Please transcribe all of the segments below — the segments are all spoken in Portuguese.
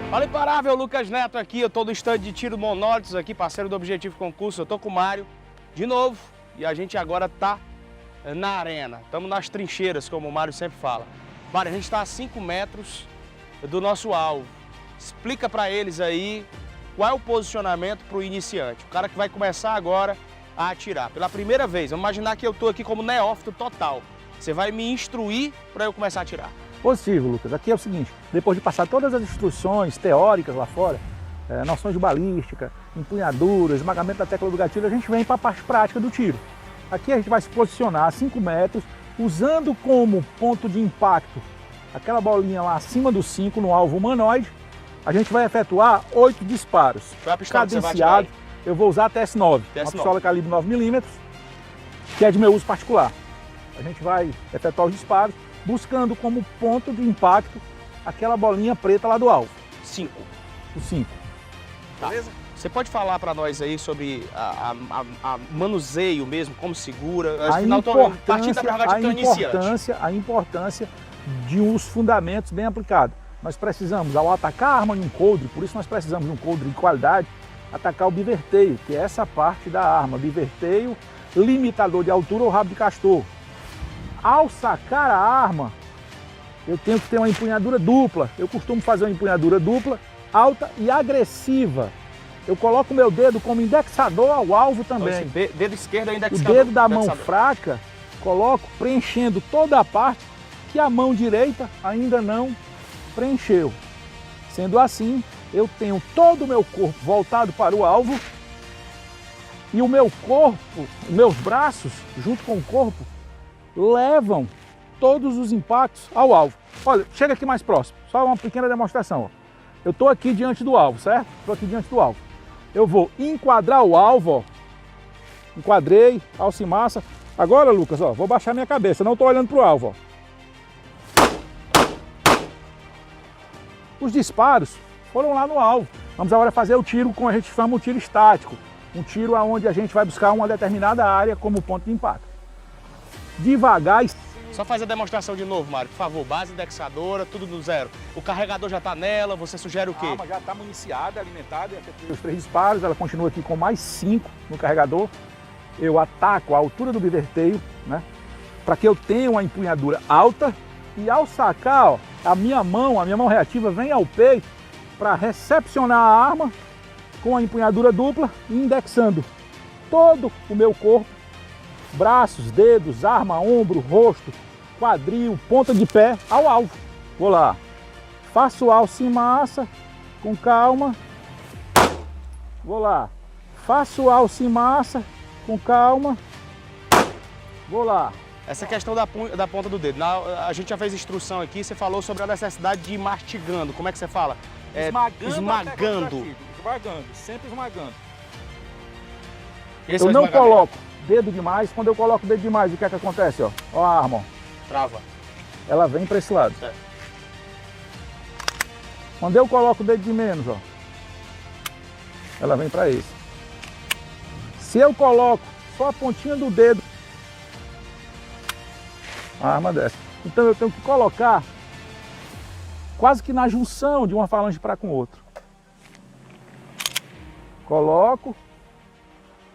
Fala Imparável, Lucas Neto aqui, eu tô do stand de tiro monólitos aqui, parceiro do Objetivo Concurso, eu tô com o Mário de novo e a gente agora tá na arena, estamos nas trincheiras, como o Mário sempre fala. Mário, a gente está a 5 metros do nosso alvo, explica para eles aí qual é o posicionamento para o iniciante, o cara que vai começar agora a atirar. Pela primeira vez, vamos imaginar que eu tô aqui como neófito total, você vai me instruir para eu começar a atirar. Positivo, Lucas. Aqui é o seguinte, depois de passar todas as instruções teóricas lá fora, noções de balística, empunhadura, esmagamento da tecla do gatilho, a gente vem para a parte prática do tiro. Aqui a gente vai se posicionar a 5 metros, usando como ponto de impacto aquela bolinha lá acima do 5 no alvo humanoide. A gente vai efetuar 8 disparos. Qual é a pistola que você vai cadenciado. atirar aí? Eu vou usar a TS9, uma pistola calibre 9mm, que é de meu uso particular. A gente vai efetuar os disparos, buscando como ponto de impacto aquela bolinha preta lá do alvo. 5. O 5. Tá. Beleza? Você pode falar para nós aí sobre a manuseio mesmo, como segura? A importância de uns fundamentos bem aplicados. Nós precisamos, ao atacar a arma em um coldre, por isso nós precisamos de um coldre de qualidade, atacar o biverteio, que é essa parte da arma. Biverteio, limitador de altura ou rabo de castor. Ao sacar a arma, eu tenho que ter uma empunhadura dupla. Eu costumo fazer uma empunhadura dupla, alta e agressiva. Eu coloco o meu dedo como indexador ao alvo também. Dedo esquerdo é indexador. O dedo da mão fraca, coloco preenchendo toda a parte que a mão direita ainda não preencheu. Sendo assim, eu tenho todo o meu corpo voltado para o alvo e o meu corpo, meus braços, junto com o corpo, levam todos os impactos ao alvo. Olha, chega aqui mais próximo, só uma pequena demonstração. Ó. Eu estou aqui diante do alvo, certo? Estou aqui diante do alvo. Eu vou enquadrar o alvo, ó. Enquadrei, alça e massa. Agora, Lucas, ó, vou baixar minha cabeça, não estou olhando para o alvo. Ó. Os disparos foram lá no alvo. Vamos agora fazer o tiro, como a gente chama o tiro estático. Um tiro onde a gente vai buscar uma determinada área como ponto de impacto. Devagar. Só faz a demonstração de novo, Mário, por favor. Base indexadora, tudo do zero. O carregador já está nela, você sugere o quê? A arma já está municiada, alimentada. Os 3 disparos, ela continua aqui com mais 5 no carregador. Eu ataco a altura do biverteio, né? Para que eu tenha uma empunhadura alta. E ao sacar, ó, a minha mão reativa vem ao peito para recepcionar a arma com a empunhadura dupla, indexando todo o meu corpo. Braços, dedos, arma, ombro, rosto, quadril, ponta de pé ao alvo. Vou lá. Faço alça e massa com calma. Vou lá. Faço alça e massa com calma. Vou lá. Essa questão da ponta do dedo. A gente já fez instrução aqui, você falou sobre a necessidade de ir mastigando. Como é que você fala? Esmagando. Esmagando, sempre esmagando. Esse eu não coloco dedo demais. Quando eu coloco o dedo demais, o que é que acontece? Ó, ó a arma, ó. Trava. Ela vem para esse lado. É. Quando eu coloco o dedo de menos, ó, ela vem para esse. Se eu coloco só a pontinha do dedo, a arma desce. Então eu tenho que colocar quase que na junção de uma falange para com outra. Coloco.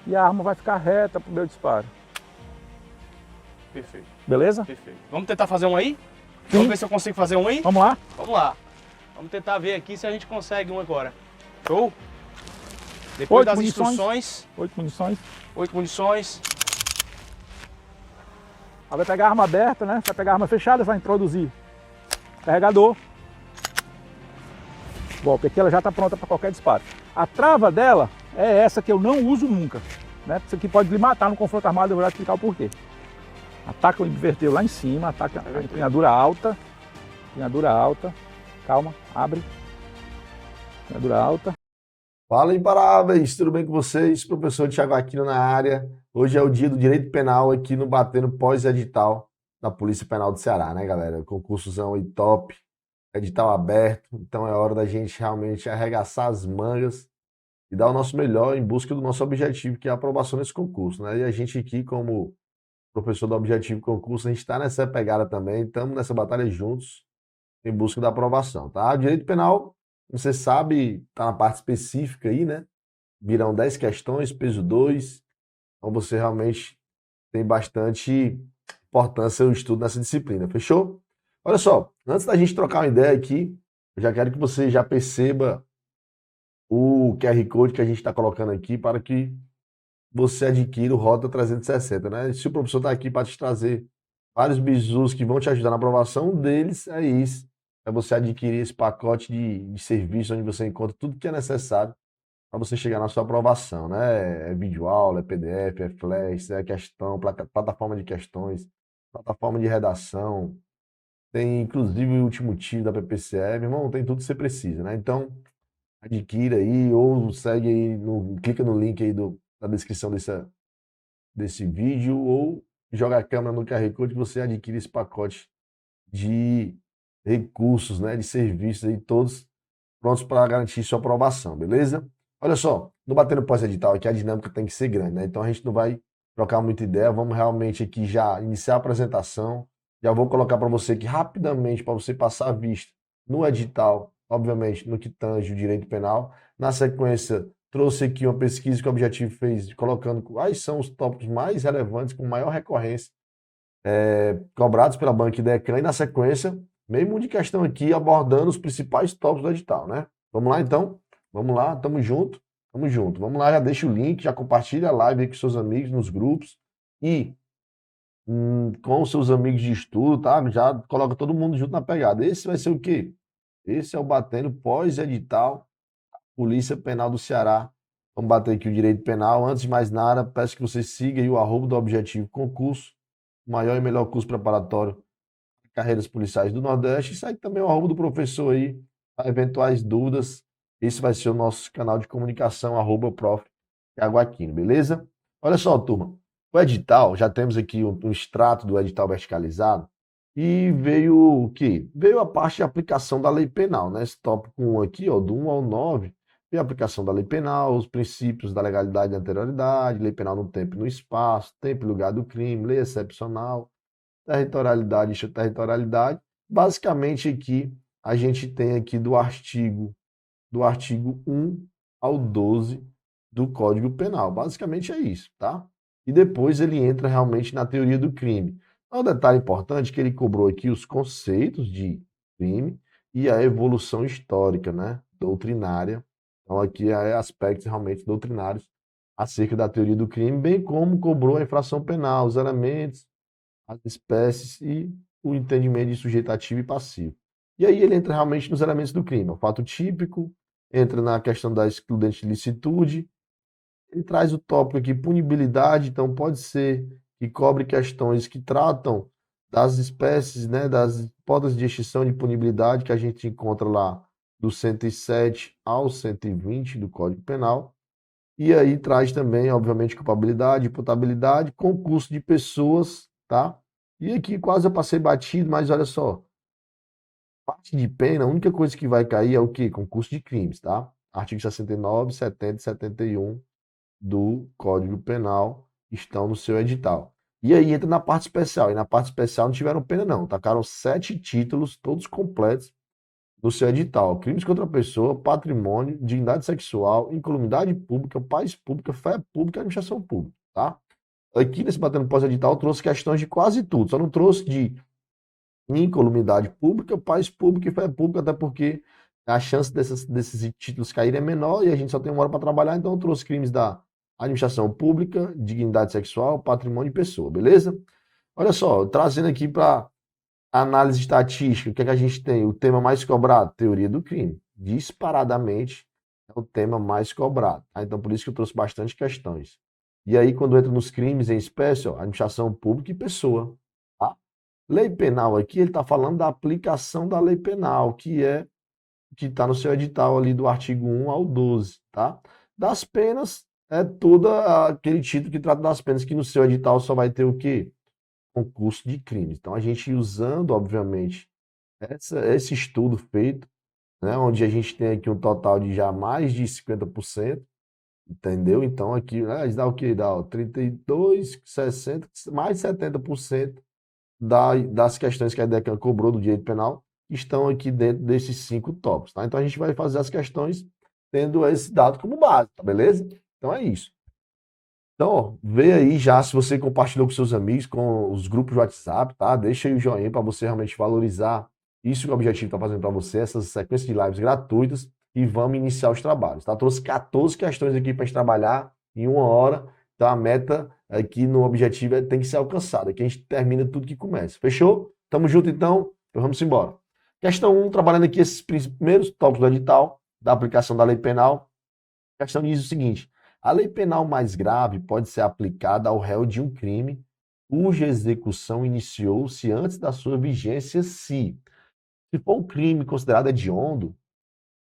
E a arma vai ficar reta para o meu disparo. Perfeito. Beleza? Perfeito. Vamos tentar fazer um aí? Sim. Vamos ver se eu consigo fazer um aí? Vamos lá? Vamos lá. Vamos tentar ver aqui se a gente consegue um agora. Show? Depois 8 das munições. instruções. 8 munições. 8 munições. Ela vai pegar a arma aberta, né? Vai pegar a arma fechada, vai introduzir carregador. Bom, porque aqui ela já está pronta para qualquer disparo. A trava dela é essa que eu não uso nunca, né? Isso aqui pode lhe matar no confronto armado, eu vou explicar o porquê. Ataca o inverteu lá em cima, ataca a empunhadura alta. Empunhadura alta. Calma, abre. Empunhadura alta. Fala, Imparáveis, tudo bem com vocês? Professor Thiago Aquino na área. Hoje é o dia do direito penal aqui no Batendo Pós-Edital da Polícia Penal do Ceará, né, galera? Concursozão aí top, edital aberto, então é hora da gente realmente arregaçar as mangas e dar o nosso melhor em busca do nosso objetivo, que é a aprovação nesse concurso, né? E a gente aqui, como professor do Objetivo Concurso, a gente está nessa pegada também, estamos nessa batalha juntos em busca da aprovação, tá? Direito penal Você sabe, tá na parte específica aí, né? Virão 10 questões, peso 2. Então você realmente tem bastante importância o estudo nessa disciplina, fechou? Olha só, antes da gente trocar uma ideia aqui, eu já quero que você já perceba o QR Code que a gente está colocando aqui para que você adquira o Rota 360, né? Se o professor está aqui para te trazer vários bizus que vão te ajudar na aprovação, um deles é isso, é você adquirir esse pacote de serviço onde você encontra tudo que é necessário para você chegar na sua aprovação, né? É videoaula, é PDF, é flash, é questão, plataforma de questões, plataforma de redação, tem inclusive o último tiro da PPCE, meu irmão, tem tudo que você precisa, né? Então, adquira aí ou segue aí, clica no link aí da descrição desse vídeo ou joga a câmera no QR Code que você adquire esse pacote de recursos, né, de serviços aí, todos prontos para garantir sua aprovação, beleza? Olha só, no Batendo Pós-Edital aqui a dinâmica tem que ser grande, né? Então a gente não vai trocar muita ideia, vamos realmente aqui já iniciar a apresentação. Já vou colocar para você aqui rapidamente, para você passar a vista no edital, obviamente, no que tange o direito penal. Na sequência, trouxe aqui uma pesquisa que o Objetivo fez, colocando quais são os tópicos mais relevantes, com maior recorrência, cobrados pela Banca Idecran. E na sequência, meio mundo de questão aqui, abordando os principais tópicos do edital, né? Vamos lá, então? Vamos lá, tamo junto, tamo junto. Vamos lá, já deixa o link, já compartilha a live aí com seus amigos nos grupos e com os seus amigos de estudo, tá? Já coloca todo mundo junto na pegada. Esse vai ser o quê? Esse é o Batendo Pós-Edital Polícia Penal do Ceará. Vamos bater aqui o direito penal. Antes de mais nada, peço que você siga aí o @ do Objetivo Concurso, o maior e melhor curso preparatório de carreiras policiais do Nordeste. E segue também o @ do professor aí, para eventuais dúvidas. Esse vai ser o nosso canal de comunicação, @prof. Thiago Aquino, beleza? Olha só, turma. O edital, já temos aqui um extrato do edital verticalizado e veio o quê? Veio a parte de aplicação da lei penal, né? Esse tópico 1 aqui, ó, do 1 ao 9, veio a aplicação da lei penal, os princípios da legalidade e da anterioridade, lei penal no tempo e no espaço, tempo e lugar do crime, lei excepcional, territorialidade e extraterritorialidade. Basicamente aqui, a gente tem aqui do artigo 1 ao 12 do Código Penal. Basicamente é isso, tá? E depois ele entra realmente na teoria do crime. Um detalhe importante é que ele cobrou aqui os conceitos de crime e a evolução histórica, né, doutrinária. Então aqui é aspectos realmente doutrinários acerca da teoria do crime, bem como cobrou a infração penal, os elementos, as espécies e o entendimento de sujeito ativo e passivo. E aí ele entra realmente nos elementos do crime. O fato típico, entra na questão da excludente de licitude. Ele traz o tópico aqui, punibilidade, então pode ser que cobre questões que tratam das espécies, né, das hipóteses de extinção de punibilidade que a gente encontra lá do 107 ao 120 do Código Penal. E aí traz também, obviamente, culpabilidade, imputabilidade, concurso de pessoas, tá? E aqui quase eu passei batido, mas olha só, parte de pena, a única coisa que vai cair é o quê? Concurso de crimes, tá? Artigo 69, 70 e 71 do Código Penal estão no seu edital. E aí entra na parte especial. E na parte especial não tiveram pena, não. Tacaram 7 títulos, todos completos, no seu edital: crimes contra a pessoa, patrimônio, dignidade sexual, incolumidade pública, paz pública, fé pública e administração pública, tá? Aqui nesse Batendo Pós-Edital eu trouxe questões de quase tudo, só não trouxe de incolumidade pública, paz pública e fé pública, até porque a chance desses títulos caírem é menor e a gente só tem uma hora para trabalhar, então eu trouxe crimes da administração pública, dignidade sexual, patrimônio e pessoa, beleza? Olha só, trazendo aqui para análise estatística, o que é que a gente tem? O tema mais cobrado, teoria do crime. Disparadamente é o tema mais cobrado, tá? Então por isso que eu trouxe bastante questões. E aí quando entra nos crimes em espécie, ó, administração pública e pessoa, tá? Lei penal aqui, ele está falando da aplicação da lei penal, que está no seu edital ali do artigo 1 ao 12, tá? Das penas, é todo aquele título que trata das penas, que no seu edital só vai ter o quê? Concurso de crimes. Então a gente usando, obviamente, esse estudo feito, né, onde a gente tem aqui um total de já mais de 50%, entendeu? Então aqui, né, dá o quê? Dá 32, 60, mais de 70% das questões que a DECAN cobrou do direito penal que estão aqui dentro desses 5 tópicos, tá? Então a gente vai fazer as questões tendo esse dado como base, tá beleza? Então é isso. Então, ó, vê aí já se você compartilhou com seus amigos, com os grupos de WhatsApp, tá? Deixa aí o joinha para você realmente valorizar isso que o objetivo está fazendo para você, essas sequências de lives gratuitas, e vamos iniciar os trabalhos, tá? Trouxe 14 questões aqui para a gente trabalhar em 1 hora, então a meta aqui no objetivo tem que ser alcançada, que a gente termina tudo que começa. Fechou? Tamo junto então? Então vamos embora. Questão 1, trabalhando aqui esses primeiros tópicos do edital, da aplicação da lei penal. A questão diz o seguinte: a lei penal mais grave pode ser aplicada ao réu de um crime cuja execução iniciou-se antes da sua vigência se for um crime considerado hediondo,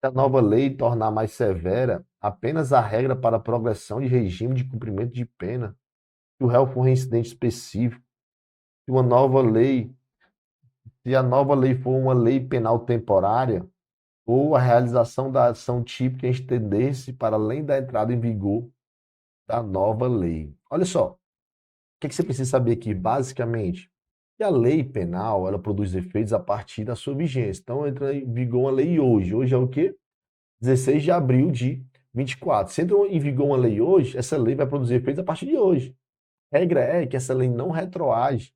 se a nova lei tornar mais severa apenas a regra para a progressão de regime de cumprimento de pena, se o réu for reincidente específico, se a nova lei for uma lei penal temporária, ou a realização da ação típica estender-se para além da entrada em vigor da nova lei. Olha só, o que você precisa saber aqui, basicamente? Que a lei penal, ela produz efeitos a partir da sua vigência. Então, entra em vigor uma lei hoje. Hoje é o quê? 16 de abril de 24. Se entra em vigor uma lei hoje, essa lei vai produzir efeitos a partir de hoje. A regra é que essa lei não retroage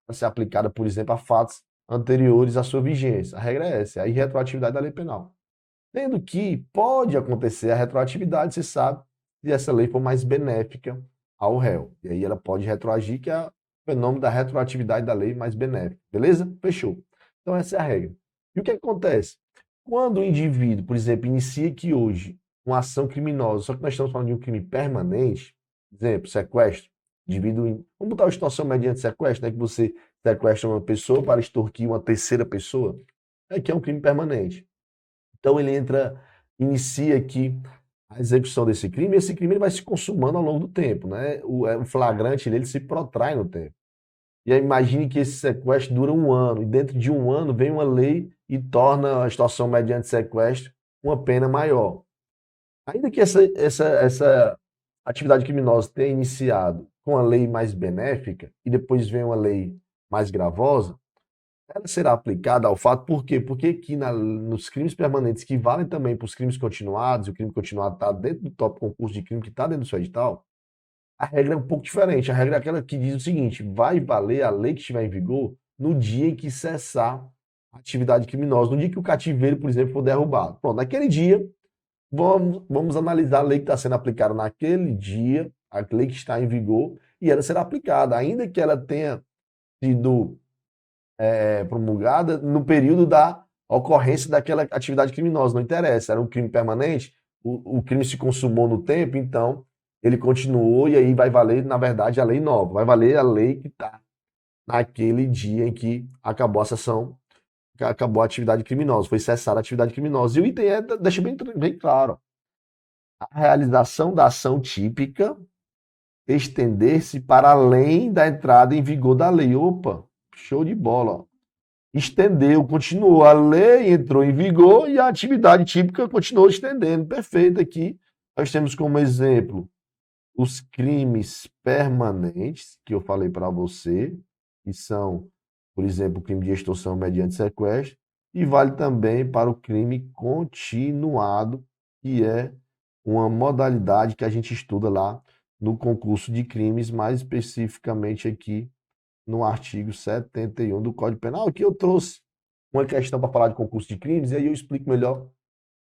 para ser aplicada, por exemplo, a fatos anteriores à sua vigência. A regra é essa, é a irretroatividade da lei penal. Sendo que pode acontecer a retroatividade, você sabe, se essa lei for mais benéfica ao réu. E aí ela pode retroagir, que é o fenômeno da retroatividade da lei mais benéfica. Beleza? Fechou. Então essa é a regra. E o que acontece? Quando o indivíduo, por exemplo, inicia aqui hoje uma ação criminosa, só que nós estamos falando de um crime permanente, exemplo, sequestro, vamos botar a extorsão mediante sequestro, né, que você sequestra uma pessoa para extorquir uma terceira pessoa, que é um crime permanente. Então ele inicia aqui a execução desse crime, e esse crime ele vai se consumando ao longo do tempo, né? O flagrante dele se protrai no tempo. E aí imagine que esse sequestro dura 1 ano, e dentro de 1 ano vem uma lei e torna a extorsão mediante sequestro uma pena maior. Ainda que essa atividade criminosa tenha iniciado com a lei mais benéfica e depois vem uma lei mais gravosa, ela será aplicada ao fato, por quê? Porque aqui nos crimes permanentes, que valem também para os crimes continuados, e o crime continuado está dentro do tópico concurso de crime que está dentro do seu edital, a regra é um pouco diferente. A regra é aquela que diz o seguinte: vai valer a lei que estiver em vigor no dia em que cessar a atividade criminosa, no dia que o cativeiro, por exemplo, for derrubado. Pronto, naquele dia, vamos analisar a lei que está sendo aplicada naquele dia, a lei que está em vigor, e ela será aplicada, ainda que ela tenha sido promulgada no período da ocorrência daquela atividade criminosa, não interessa, era um crime permanente, o crime se consumou no tempo, então ele continuou e aí vai valer, na verdade, a lei nova, vai valer a lei que está naquele dia em que acabou a sessão, acabou a atividade criminosa, foi cessada a atividade criminosa. E o item deixa bem claro, a realização da ação típica estender-se para além da entrada em vigor da lei. Opa, show de bola, ó. Estendeu, continuou, a lei entrou em vigor e a atividade típica continuou estendendo. Perfeito. Aqui nós temos como exemplo os crimes permanentes, que eu falei para você, que são, por exemplo, o crime de extorsão mediante sequestro, e vale também para o crime continuado, que é uma modalidade que a gente estuda lá no concurso de crimes, mais especificamente aqui no artigo 71 do Código Penal. Aqui eu trouxe uma questão para falar de concurso de crimes, e aí eu explico melhor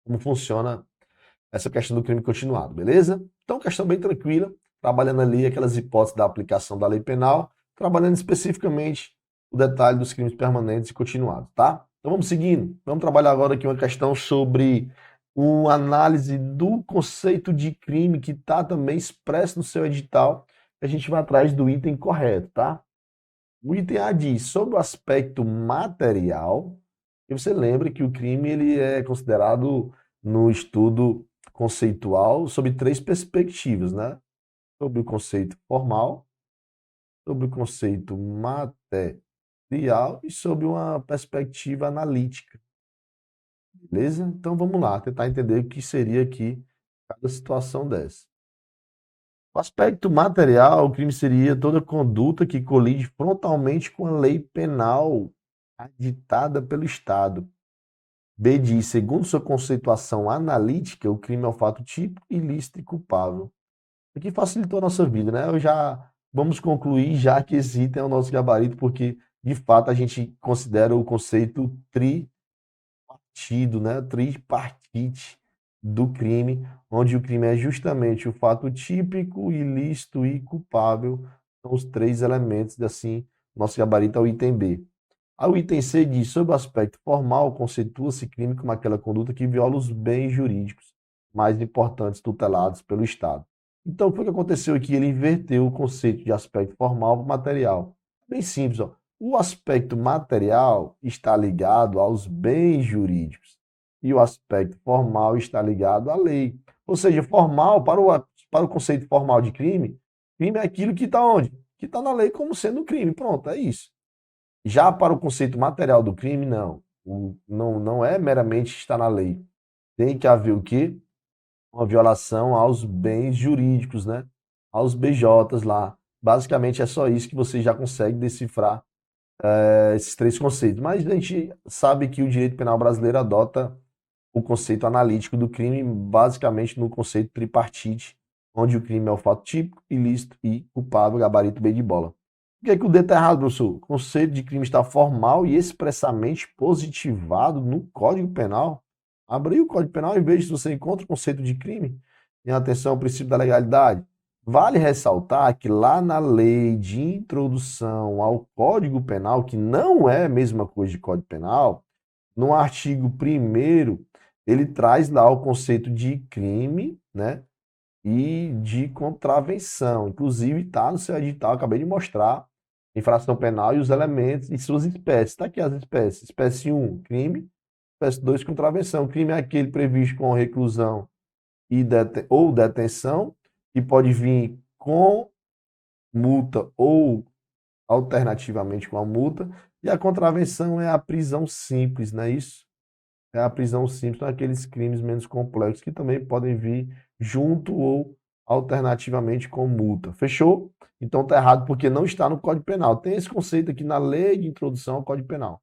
como funciona essa questão do crime continuado, beleza? Então, questão bem tranquila, trabalhando ali aquelas hipóteses da aplicação da lei penal, trabalhando especificamente o detalhe dos crimes permanentes e continuados, tá? Então vamos seguindo, vamos trabalhar agora aqui uma questão sobre uma análise do conceito de crime que está também expresso no seu edital, a gente vai atrás do item correto, tá? O item A diz sobre o aspecto material, e você lembra que o crime ele é considerado no estudo conceitual sob 3 perspectivas, né? Sobre o conceito formal, sobre o conceito material e sobre uma perspectiva analítica. Beleza? Então vamos lá, tentar entender o que seria aqui cada situação dessa. O aspecto material, o crime seria toda conduta que colide frontalmente com a lei penal aditada pelo Estado. B diz, segundo sua conceituação analítica, o crime é o fato típico, ilícito e culpável. Aqui facilitou a nossa vida, né? Vamos concluir já que esse item é o nosso gabarito, porque de fato a gente considera o conceito tripartido, né? Tripartite do crime, onde o crime é justamente o fato típico, ilícito e culpável. São os três elementos, assim, nosso gabarito é o item B. Aí o item C diz, sob o aspecto formal, conceitua-se crime como aquela conduta que viola os bens jurídicos mais importantes tutelados pelo Estado. Então, o que aconteceu aqui? Ele inverteu o conceito de aspecto formal para material. Bem simples, ó. O aspecto material está ligado aos bens jurídicos e o aspecto formal está ligado à lei. Ou seja, formal, para o conceito formal de crime, crime é aquilo que está onde? Que está na lei como sendo crime. Pronto, é isso. Já para o conceito material do crime, não. Não é meramente estar na lei. Tem que haver o quê? Uma violação aos bens jurídicos, né? Aos BJs lá. Basicamente é só isso que você já consegue decifrar esses três conceitos. Mas a gente sabe que o direito penal brasileiro adota o conceito analítico do crime, basicamente no conceito tripartite, onde o crime é o fato típico, ilícito e culpável, gabarito B de bola. O que é que o D está errado, professor? O conceito de crime está formal e expressamente positivado no Código Penal. Abrir o Código Penal e veja se você encontra o conceito de crime. Em atenção ao princípio da legalidade. Vale ressaltar que lá na lei de introdução ao Código Penal, que não é a mesma coisa de Código Penal, no artigo 1º, ele traz lá o conceito de crime, né? E de contravenção. Inclusive, está no seu edital, acabei de mostrar, infração penal e os elementos e suas espécies. Está aqui as espécies. Espécie 1, crime. Espécie 2, contravenção. Crime é aquele previsto com reclusão ou detenção, que pode vir com multa ou alternativamente com a multa. E a contravenção é a prisão simples, não é isso? É a prisão simples, são aqueles crimes menos complexos que também podem vir junto ou alternativamente com multa. Fechou? Então tá errado porque não está no Código Penal. Tem esse conceito aqui na lei de introdução ao Código Penal.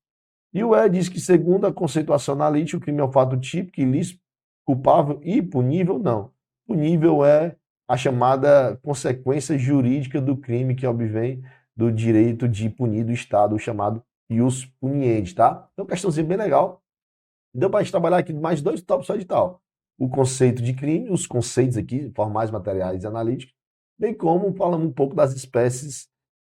E o E diz que, segundo a conceituação analítica, o crime é um fato típico, ilícito, culpável e punível, não. Punível é a chamada consequência jurídica do crime que obvém do direito de punir do Estado, o chamado ius puniendi, tá? Então, questãozinha bem legal. Deu para a gente trabalhar aqui mais 2 tópicos só de tal. O conceito de crime, os conceitos aqui, formais, materiais e analíticos, bem como falamos um pouco das espécies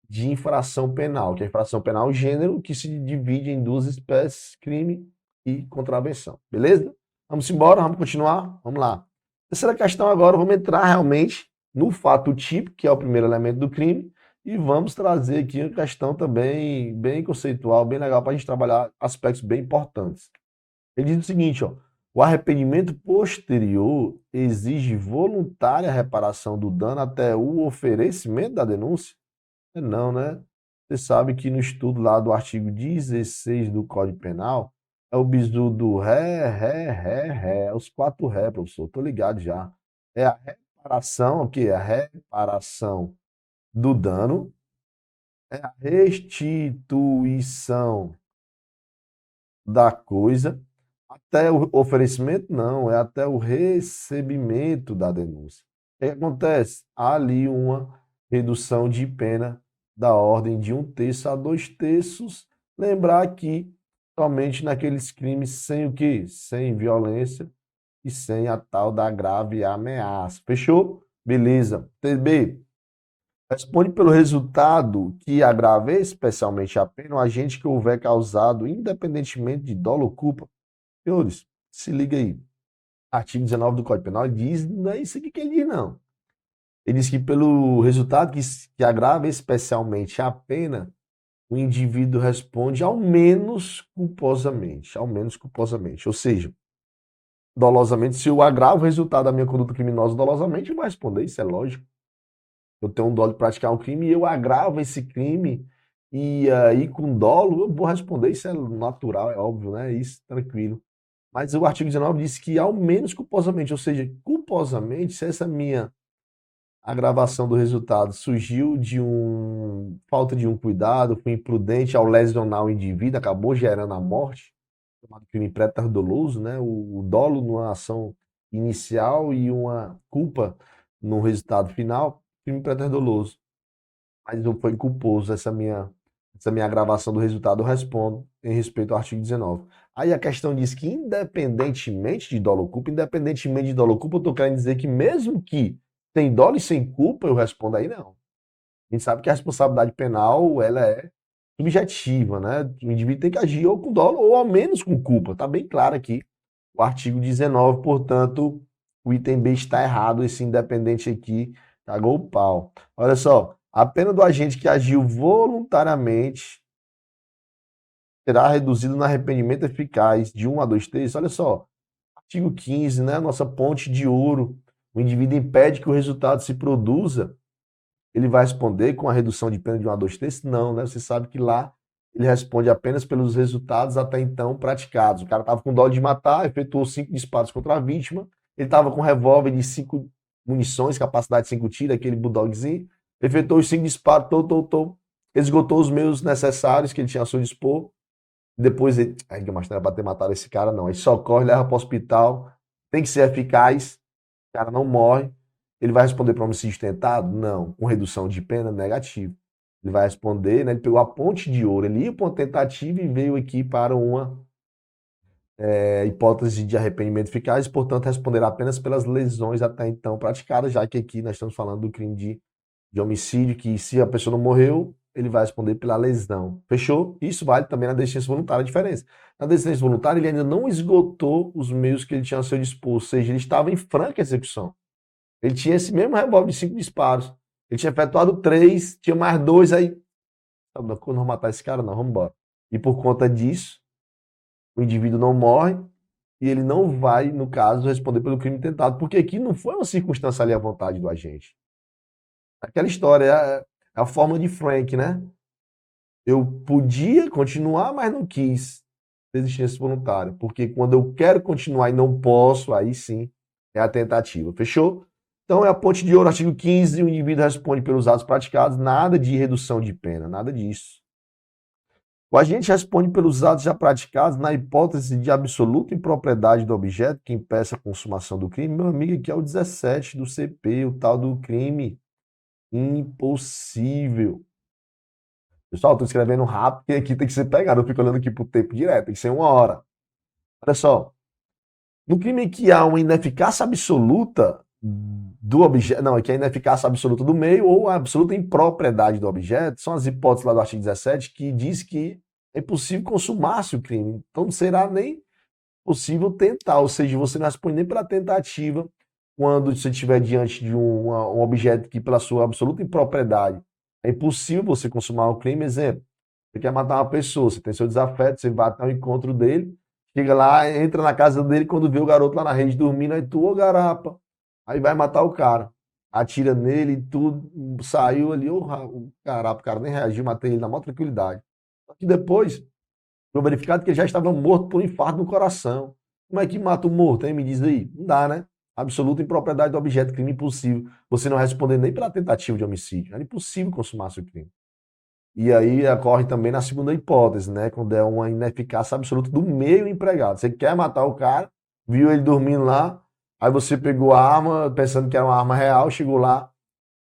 de infração penal, que é a infração penal gênero, que se divide em 2 espécies, crime e contravenção. Beleza? Vamos embora, vamos continuar? Vamos lá. Terceira questão agora, vamos entrar realmente no fato típico, que é o primeiro elemento do crime, e vamos trazer aqui uma questão também bem conceitual, bem legal para a gente trabalhar aspectos bem importantes. Ele diz o seguinte, ó, o arrependimento posterior exige voluntária reparação do dano até o oferecimento da denúncia? Não, né? Você sabe que no estudo lá do artigo 16 do Código Penal, é o bizu do ré, os 4 ré, professor, tô ligado já. É a reparação, o que? A reparação do dano, é a restituição da coisa, até o oferecimento, não, é até o recebimento da denúncia. O que acontece? Há ali uma redução de pena da ordem de 1/3 a 2/3. Lembrar que somente naqueles crimes sem o quê? Sem violência e sem a tal da grave ameaça. Fechou? Beleza. TB. Responde pelo resultado que agrava especialmente a pena o agente que houver causado, independentemente de dolo ou culpa. Senhores, se liga aí. Artigo 19 do Código Penal diz, não é isso aqui que ele diz, não. Ele diz que pelo resultado que agrava especialmente a pena, o indivíduo responde ao menos culposamente. Ao menos culposamente. Ou seja, dolosamente, se eu agravo o resultado da minha conduta criminosa dolosamente, eu vou responder, isso é lógico. Eu tenho um dolo de praticar um crime e eu agravo esse crime e aí com dolo eu vou responder, isso é natural, é óbvio, né? Isso, tranquilo. Mas o artigo 19 diz que ao menos culposamente, ou seja, culposamente, se essa minha agravação do resultado surgiu de falta de um cuidado, foi imprudente ao lesionar o indivíduo, acabou gerando a morte, chamado crime pré-doloso, né? O dolo numa ação inicial e uma culpa no resultado final, crime pré-doloso. Mas não foi culposo essa minha agravação do resultado, eu respondo em respeito ao artigo 19. Aí a questão diz que independentemente de dolo ou culpa, eu estou querendo dizer que mesmo que tem dolo e sem culpa, eu respondo aí não. A gente sabe que a responsabilidade penal, ela é subjetiva, né? O indivíduo tem que agir ou com dolo ou ao menos com culpa. Está bem claro aqui o artigo 19, portanto, o item B está errado, esse independente aqui cagou o pau. Olha só, a pena do agente que agiu voluntariamente será reduzido no arrependimento eficaz de 1 a 2 terços. Olha só, artigo 15, né? Nossa ponte de ouro. O indivíduo impede que o resultado se produza. Ele vai responder com a redução de pena de 1 a 2 terços? Não, né? Você sabe que lá ele responde apenas pelos resultados até então praticados. O cara estava com dolo de matar, efetuou 5 disparos contra a vítima. Ele estava com um revólver de 5 munições, capacidade de 5 tiros, aquele bulldogzinho. Efetuou os 5 disparos, esgotou os meios necessários que ele tinha a seu dispor. Depois ele. Mas não era para ter matado esse cara, não. Aí socorre, leva para o hospital. Tem que ser eficaz. O cara não morre. Ele vai responder para homicídio tentado? Não. Com redução de pena? Negativo. Ele vai responder, né? Ele pegou a ponte de ouro. Ele ia para uma tentativa e veio aqui para uma hipótese de arrependimento eficaz, portanto, responderá apenas pelas lesões até então praticadas, já que aqui nós estamos falando do crime de homicídio, que se a pessoa não morreu, ele vai responder pela lesão. Fechou? Isso vale também na desistência voluntária. A diferença: na desistência voluntária, ele ainda não esgotou os meios que ele tinha a seu dispor, ou seja, ele estava em franca execução. Ele tinha esse mesmo revólver de 5 disparos. Ele tinha efetuado 3, tinha mais 2, aí. Não vamos matar esse cara, não, vamos embora. E por conta disso, o indivíduo não morre e ele não vai, no caso, responder pelo crime tentado, porque aqui não foi uma circunstância ali à vontade do agente. Aquela história é a forma de Frank, né? Eu podia continuar, mas não quis. Desistência voluntária. Porque quando eu quero continuar e não posso, aí sim é a tentativa. Fechou? Então é a ponte de ouro, artigo 15, o indivíduo responde pelos atos praticados, nada de redução de pena, nada disso. O agente responde pelos atos já praticados na hipótese de absoluta impropriedade do objeto que impeça a consumação do crime. Meu amigo, aqui é o 17 do CP, o tal do crime impossível. Pessoal, estou escrevendo rápido, porque aqui tem que ser pegado. Eu fico olhando aqui para o tempo direto, tem que ser 1 hora. Olha só. No crime em que há uma ineficácia absoluta do objeto, não, aqui é a ineficácia absoluta do meio ou a absoluta impropriedade do objeto, são as hipóteses lá do artigo 17 que diz que é impossível consumar-se o crime. Então não será nem possível tentar, ou seja, você não responde nem pela tentativa quando você estiver diante de um objeto que, pela sua absoluta impropriedade, é impossível você consumar o crime. Exemplo, você quer matar uma pessoa, você tem seu desafeto, você vai até o encontro dele, chega lá, entra na casa dele, quando vê o garoto lá na rede dormindo, aí tu, ô garapa, aí vai matar o cara, atira nele e tudo, saiu ali, o garapa, o cara nem reagiu, matei ele na maior tranquilidade. Só que depois, foi verificado que ele já estava morto por um infarto no coração. Como é que mata o morto, hein? Me diz aí. Não dá, né? Absoluta impropriedade do objeto, crime impossível. Você não responder nem pela tentativa de homicídio. Era impossível consumar seu crime. E aí ocorre também na segunda hipótese, né? Quando é uma ineficácia absoluta do meio empregado. Você quer matar o cara, viu ele dormindo lá, aí você pegou a arma, pensando que era uma arma real, chegou lá,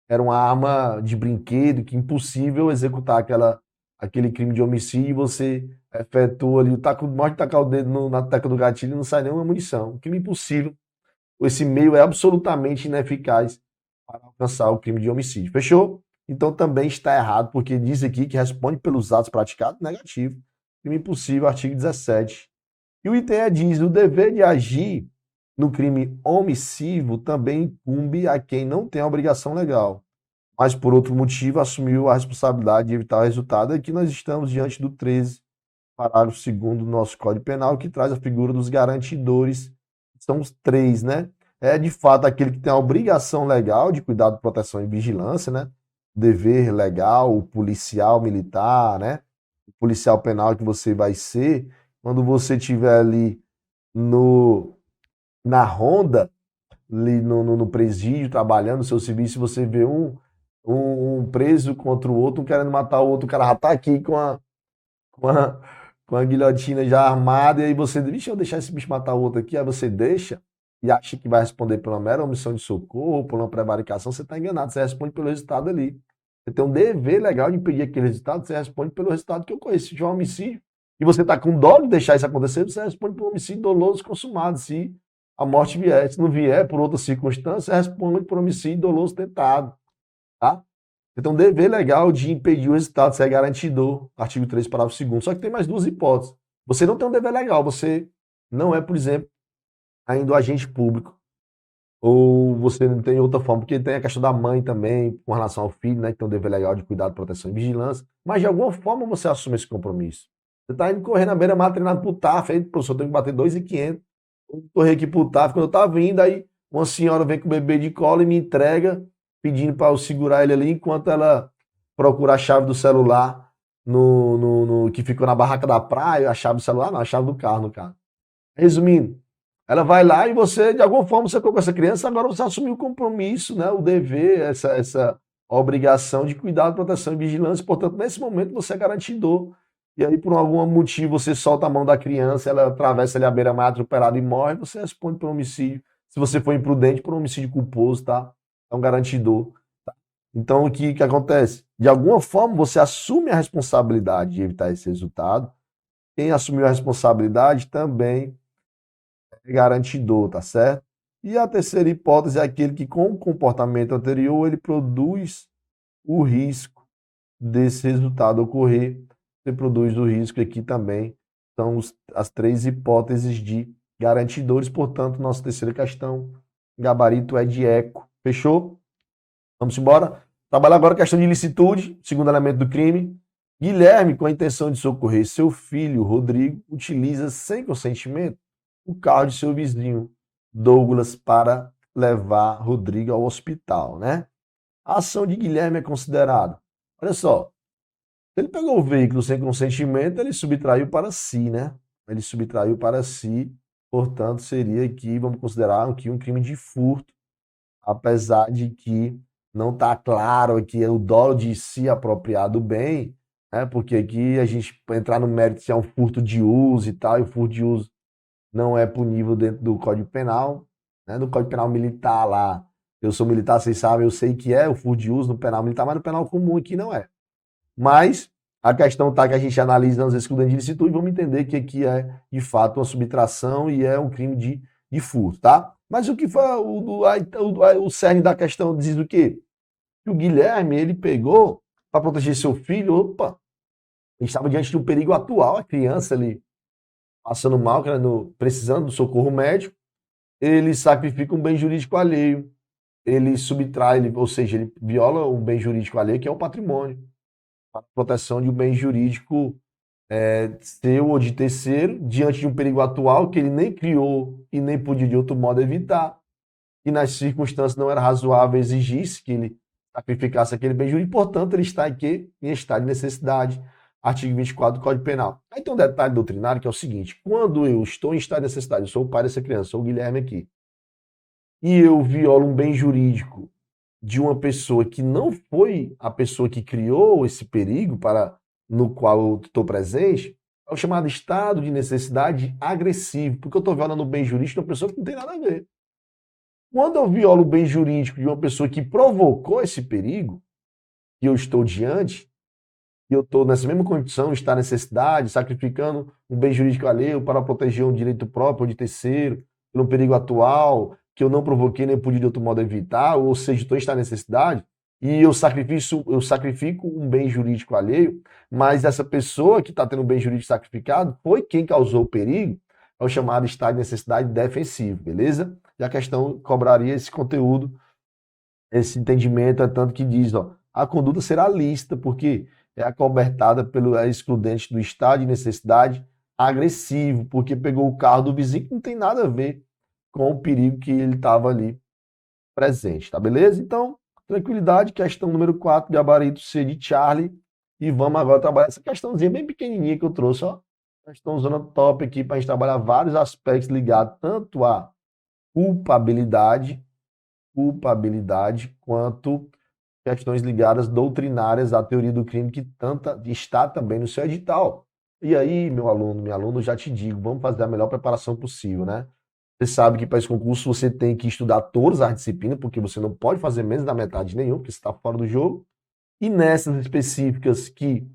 era uma arma de brinquedo, que impossível executar aquele crime de homicídio, e você efetua ali, pode tacar o dedo na tecla do gatilho e não sai nenhuma munição. Um crime impossível. Esse meio é absolutamente ineficaz para alcançar o crime de homicídio. Fechou? Então também está errado, porque diz aqui que responde pelos atos praticados, negativo. Crime impossível, artigo 17. E o item E diz: o dever de agir no crime omissivo também incumbe a quem não tem a obrigação legal, mas por outro motivo assumiu a responsabilidade de evitar o resultado. Aqui nós estamos diante do 13, parágrafo 2º do nosso Código Penal, que traz a figura dos garantidores. São os 3, né? É de fato aquele que tem a obrigação legal de cuidado, proteção e vigilância, né? Dever legal, o policial militar, né? O policial penal que você vai ser quando você estiver ali na ronda, ali no presídio, trabalhando no seu serviço, você vê um preso contra o outro, um querendo matar o outro, o cara já tá aqui com a, com a guilhotina já armada, e aí você, deixa eu deixar esse bicho matar o outro aqui, aí você deixa e acha que vai responder pela mera omissão de socorro, por uma prevaricação, você está enganado, você responde pelo resultado ali. Você tem um dever legal de impedir aquele resultado, você responde pelo resultado que ocorreu. Se tiver um homicídio e você está com dó de deixar isso acontecer, você responde por um homicídio doloso consumado, se a morte vier. Se não vier por outra circunstância, você responde por homicídio doloso tentado. Tá? Você tem um dever legal de impedir o resultado, você é garantidor, artigo 3, parágrafo 2º. Só que tem mais duas hipóteses. Você não tem um dever legal, você não é, por exemplo, ainda um agente público, ou você não tem outra forma, porque tem a questão da mãe também, com relação ao filho, né, que tem um dever legal de cuidado, proteção e vigilância, mas de alguma forma você assume esse compromisso. Você está indo correr na beira-mar treinado pro TAF, aí, professor, eu tenho que bater 2.500, eu corri aqui pro TAF, quando eu estava indo, aí uma senhora vem com o bebê de colo e me entrega, pedindo para eu segurar ele ali, enquanto ela procura a chave do celular que ficou na barraca da praia, a chave do celular, não, a chave do carro, no caso. Resumindo, ela vai lá e você, de alguma forma, você colocou essa criança, agora você assumiu o compromisso, né, o dever, essa obrigação de cuidado, proteção e vigilância. Portanto, nesse momento, você é garantidor. E aí, por algum motivo, você solta a mão da criança, ela atravessa ali a beira-mar atropelada e morre, você responde por homicídio. Se você for imprudente, por homicídio culposo, tá? É um garantidor. Tá? Então, o que acontece? De alguma forma, você assume a responsabilidade de evitar esse resultado. Quem assumiu a responsabilidade também garantidor, tá certo? E a terceira hipótese é aquele que, com o comportamento anterior, ele produz o risco desse resultado ocorrer. Você produz o risco aqui também. São as três hipóteses de garantidores. Portanto, nossa terceira questão, gabarito é de eco. Fechou? Vamos embora? Trabalhar agora a questão de ilicitude, segundo elemento do crime. Guilherme, com a intenção de socorrer seu filho, Rodrigo, utiliza sem consentimento o carro de seu vizinho, Douglas, para levar Rodrigo ao hospital, né? A ação de Guilherme é considerada. Olha só, ele pegou o veículo sem consentimento, ele subtraiu para si, né? Ele subtraiu para si, portanto, seria aqui, vamos considerar aqui um crime de furto, apesar de que não está claro aqui o dolo de se apropriar do bem, né? Porque aqui a gente entrar no mérito se é um furto de uso e tal, e o furto de uso não é punível dentro do Código Penal, né? No Código Penal Militar lá, eu sou militar, vocês sabem, eu sei que é o furto de uso no penal militar, mas no penal comum aqui não é. Mas a questão está que a gente analisa às vezes com o de ilicitude e vamos entender que aqui é de fato uma subtração e é um crime de furto, tá? Mas o que foi o cerne da questão diz o quê? Que o Guilherme, ele pegou para proteger seu filho, opa, ele estava diante de um perigo atual, a criança ali passando mal, precisando do socorro médico, ele sacrifica um bem jurídico alheio, ele subtrai, ou seja, ele viola um bem jurídico alheio, que é o patrimônio, para a proteção de um bem jurídico seu ou de terceiro, diante de um perigo atual que ele nem criou e nem podia de outro modo evitar, e nas circunstâncias não era razoável exigir-se que ele sacrificasse aquele bem jurídico, portanto, ele está aqui em estado de necessidade, artigo 24 do Código Penal. Aí tem um detalhe doutrinário que é o seguinte: quando eu estou em estado de necessidade, eu sou o pai dessa criança, sou o Guilherme aqui, e eu violo um bem jurídico de uma pessoa que não foi a pessoa que criou esse perigo no qual eu estou presente, é o chamado estado de necessidade agressivo, porque eu estou violando o bem jurídico de uma pessoa que não tem nada a ver. Quando eu violo o bem jurídico de uma pessoa que provocou esse perigo, que eu estou diante, e eu estou nessa mesma condição, estar necessidade, sacrificando um bem jurídico alheio para proteger um direito próprio ou de terceiro, por um perigo atual, que eu não provoquei nem pude de outro modo evitar, ou seja, estou em estado de necessidade, e eu sacrifico um bem jurídico alheio, mas essa pessoa que está tendo um bem jurídico sacrificado foi quem causou o perigo, é o chamado estado de necessidade defensivo, beleza? E a questão cobraria esse conteúdo, esse entendimento, é tanto que diz, ó, a conduta será lícita, porque é acobertada pelo excludente do estado de necessidade agressivo, porque pegou o carro do vizinho que não tem nada a ver com o perigo que ele estava ali presente, tá beleza? Então, tranquilidade, questão número 4, gabarito C de Charlie, e vamos agora trabalhar essa questãozinha bem pequenininha que eu trouxe, ó, questãozona top aqui para a gente trabalhar vários aspectos ligados tanto a culpabilidade quanto questões ligadas doutrinárias à teoria do crime que está também no seu edital. E aí, meu aluno, minha aluna, eu já te digo, vamos fazer a melhor preparação possível, né? Você sabe que para esse concurso você tem que estudar todas as disciplinas, porque você não pode fazer menos da metade nenhum, porque você está fora do jogo. E nessas específicas que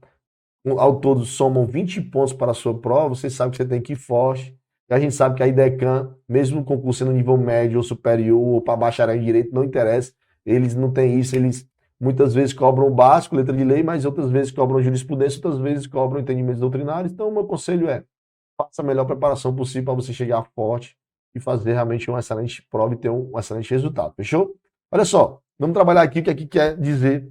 ao todo somam 20 pontos para a sua prova, você sabe que você tem que ir forte. E a gente sabe que a IDECAM, mesmo o concurso sendo nível médio ou superior, ou para bacharel em direito, não interessa. Eles não têm isso, eles muitas vezes cobram o básico, letra de lei, mas outras vezes cobram jurisprudência, outras vezes cobram entendimentos doutrinários. Então, o meu conselho é, faça a melhor preparação possível para você chegar forte e fazer realmente uma excelente prova e ter um excelente resultado. Fechou? Olha só, vamos trabalhar aqui o que aqui quer dizer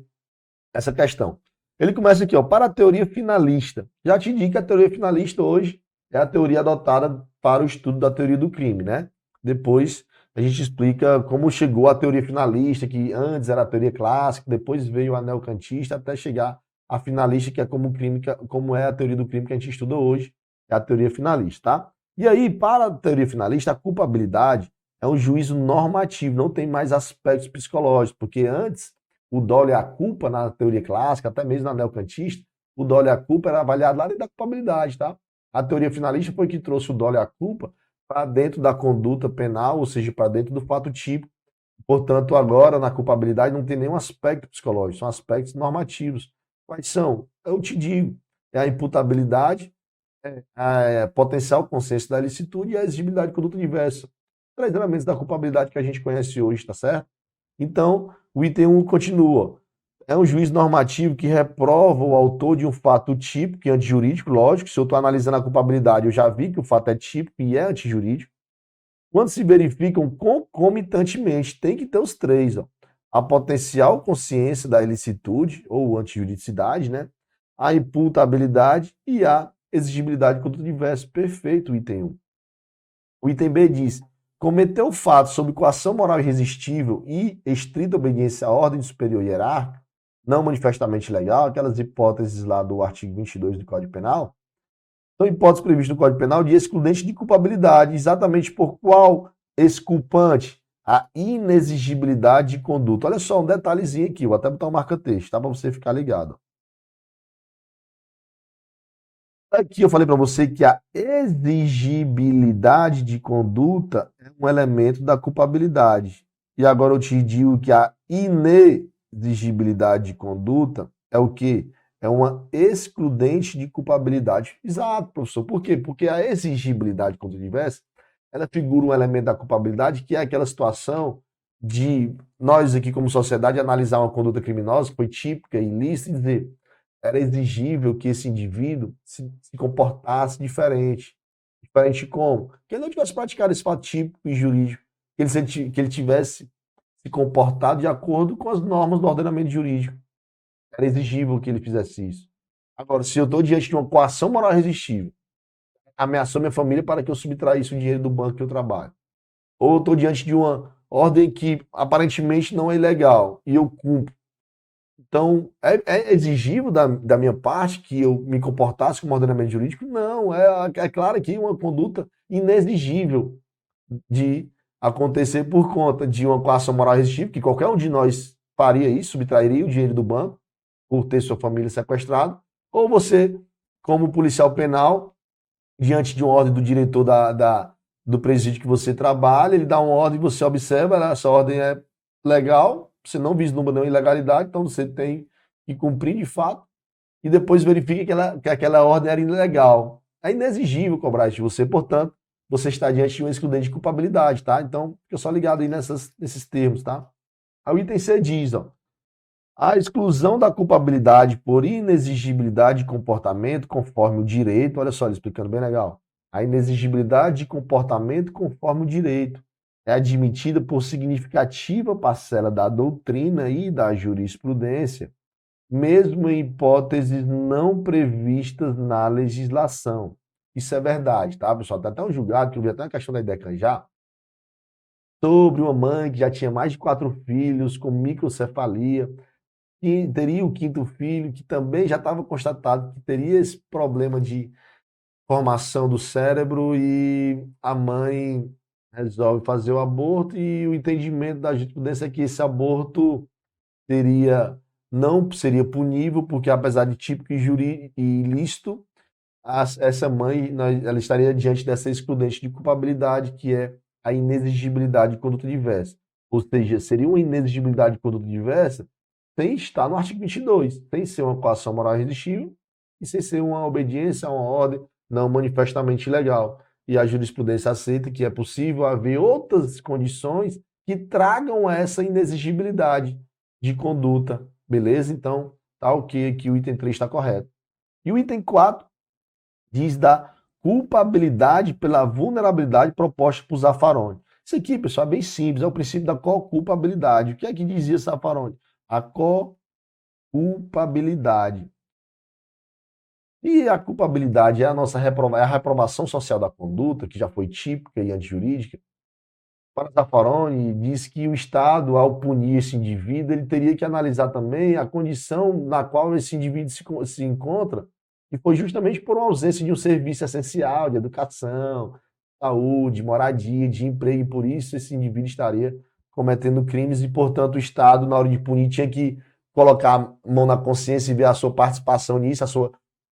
essa questão. Ele começa aqui, ó, para a teoria finalista. Já te digo que a teoria finalista hoje é a teoria adotada para o estudo da teoria do crime, né? Depois a gente explica como chegou a teoria finalista, que antes era a teoria clássica, depois veio a neocantista, até chegar a finalista, que é como é a teoria do crime que a gente estuda hoje, é a teoria finalista, tá? E aí, para a teoria finalista, a culpabilidade é um juízo normativo, não tem mais aspectos psicológicos, porque antes o dolo e a culpa na teoria clássica, até mesmo na neocantista, o dolo e a culpa era avaliado lá dentro da culpabilidade, tá? A teoria finalista foi que trouxe o dolo e a culpa para dentro da conduta penal, ou seja, para dentro do fato típico. Portanto, agora na culpabilidade não tem nenhum aspecto psicológico, são aspectos normativos. Quais são? Eu te digo, é a imputabilidade, potencial consenso da ilicitude e a exigibilidade de conduta diversa. Três elementos da culpabilidade que a gente conhece hoje, tá certo? Então, o item 1 continua. É um juízo normativo que reprova o autor de um fato típico e antijurídico, lógico. Se eu estou analisando a culpabilidade, eu já vi que o fato é típico e é antijurídico. Quando se verificam concomitantemente, tem que ter os três, ó. A potencial consciência da ilicitude ou antijuridicidade, né? A imputabilidade e a exigibilidade de conduta diversa. Perfeito, o item 1. O item B diz: cometeu fato sob coação moral irresistível e estrita obediência à ordem superior hierárquica, não manifestamente legal, aquelas hipóteses lá do artigo 22 do Código Penal, são hipóteses previstas no Código Penal de excludente de culpabilidade, exatamente por qual exculpante? A inexigibilidade de conduta. Olha só, um detalhezinho aqui, vou até botar um marca-texto, tá? Para você ficar ligado. Aqui eu falei para você que a exigibilidade de conduta é um elemento da culpabilidade. E agora eu te digo que a inexigibilidade de conduta é o quê? É uma excludente de culpabilidade. Exato, professor. Por quê? Porque a exigibilidade de conduta diversa, ela figura um elemento da culpabilidade que é aquela situação de nós aqui como sociedade analisar uma conduta criminosa que foi típica, ilícita e dizer era exigível que esse indivíduo se comportasse diferente. Diferente como? Que ele não tivesse praticado esse fato típico e jurídico, que ele tivesse se comportado de acordo com as normas do ordenamento jurídico. Era exigível que ele fizesse isso. Agora, se eu estou diante de uma coação moral irresistível, ameaçou minha família para que eu subtraísse o dinheiro do banco que eu trabalho, ou eu estou diante de uma ordem que aparentemente não é ilegal e eu cumpro, então, é exigível da minha parte que eu me comportasse como ordenamento jurídico? Não, é claro que uma conduta inexigível de acontecer por conta de uma coação moral irresistível, que qualquer um de nós faria isso, subtrairia o dinheiro do banco por ter sua família sequestrada, ou você, como policial penal, diante de uma ordem do diretor do presídio que você trabalha, ele dá uma ordem e você observa, essa ordem é legal, você não vislumbra nenhuma ilegalidade, então você tem que cumprir de fato e depois verifica que aquela ordem era ilegal. É inexigível cobrar isso de você, portanto, você está diante de um excludente de culpabilidade, tá? Então, fica só ligado aí nesses termos, tá? Aí o item C diz, ó, a exclusão da culpabilidade por inexigibilidade de comportamento conforme o direito, olha só, ele explicando bem legal, a inexigibilidade de comportamento conforme o direito é admitida por significativa parcela da doutrina e da jurisprudência, mesmo em hipóteses não previstas na legislação. Isso é verdade, tá, pessoal? Tem até um julgado, que eu vi até uma questão da IDECAN já, sobre uma mãe que já tinha mais de 4 filhos com microcefalia, que teria o 5º filho, que também já estava constatado que teria esse problema de formação do cérebro e a mãe resolve fazer o aborto e o entendimento da jurisprudência é que esse aborto seria, não seria punível, porque apesar de típico e ilícito, essa mãe ela estaria diante dessa excludente de culpabilidade, que é a inexigibilidade de conduta diversa. Ou seja, seria uma inexigibilidade de conduta diversa sem estar no artigo 22, sem ser uma coação moral irresistível e sem ser uma obediência a uma ordem não manifestamente ilegal. E a jurisprudência aceita que é possível haver outras condições que tragam essa inexigibilidade de conduta, beleza? Então, tá ok, aqui o item 3 está correto. E o item 4 diz da culpabilidade pela vulnerabilidade proposta por Zaffaroni. Isso aqui, pessoal, é bem simples, é o princípio da co-culpabilidade. O que é que dizia Zaffaroni? A co-culpabilidade. E a culpabilidade é a nossa é a reprovação social da conduta, que já foi típica e antijurídica. Para Zaffaroni, diz que o Estado, ao punir esse indivíduo, ele teria que analisar também a condição na qual esse indivíduo se encontra, e foi justamente por uma ausência de um serviço essencial, de educação, saúde, moradia, de emprego, e por isso esse indivíduo estaria cometendo crimes, e, portanto, o Estado, na hora de punir, tinha que colocar a mão na consciência e ver a sua participação nisso,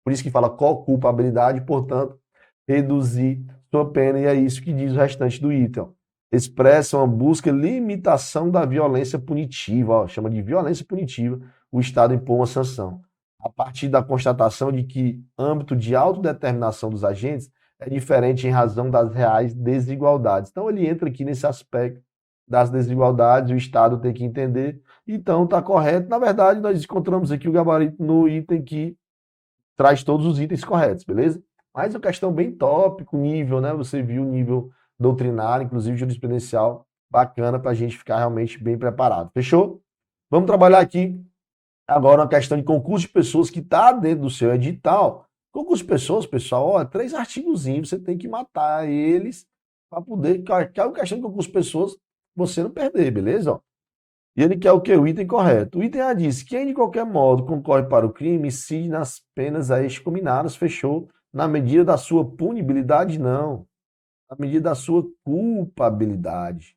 por isso que fala co-culpabilidade, portanto, reduzir sua pena, e é isso que diz o restante do item. Expressa uma busca limitação da violência punitiva, chama de violência punitiva, o Estado impor uma sanção. A partir da constatação de que âmbito de autodeterminação dos agentes é diferente em razão das reais desigualdades. Então ele entra aqui nesse aspecto das desigualdades, o Estado tem que entender, então está correto. Na verdade, nós encontramos aqui o gabarito no item que traz todos os itens corretos, beleza? Mas é uma questão bem tópico, nível, né? Você viu o nível doutrinário, inclusive jurisprudencial, bacana para a gente ficar realmente bem preparado. Fechou? Vamos trabalhar aqui agora uma questão de concurso de pessoas que está dentro do seu edital. Concurso de pessoas, pessoal, ó, 3 artigozinhos, você tem que matar eles para poder, que é uma questão de concurso de pessoas, você não perder, beleza? Ó. E ele quer o quê? O item correto. O item A diz: quem de qualquer modo concorre para o crime incide nas penas a este combinadas, fechou, na medida da sua punibilidade, não. Na medida da sua culpabilidade.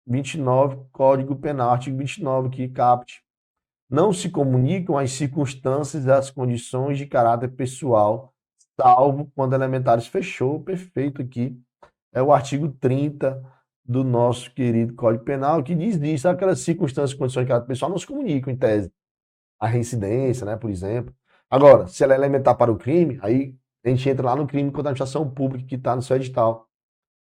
29, Código Penal, artigo 29, aqui, caput. Não se comunicam as circunstâncias e as condições de caráter pessoal, salvo quando elementares, fechou, perfeito aqui. É o artigo 30 do nosso querido Código Penal, que diz isso, aquelas circunstâncias e condições de caráter pessoal não se comunicam, em tese. A reincidência, né, por exemplo. Agora, se ela é elementar para o crime, aí a gente entra lá no crime contra a administração pública que está no seu edital.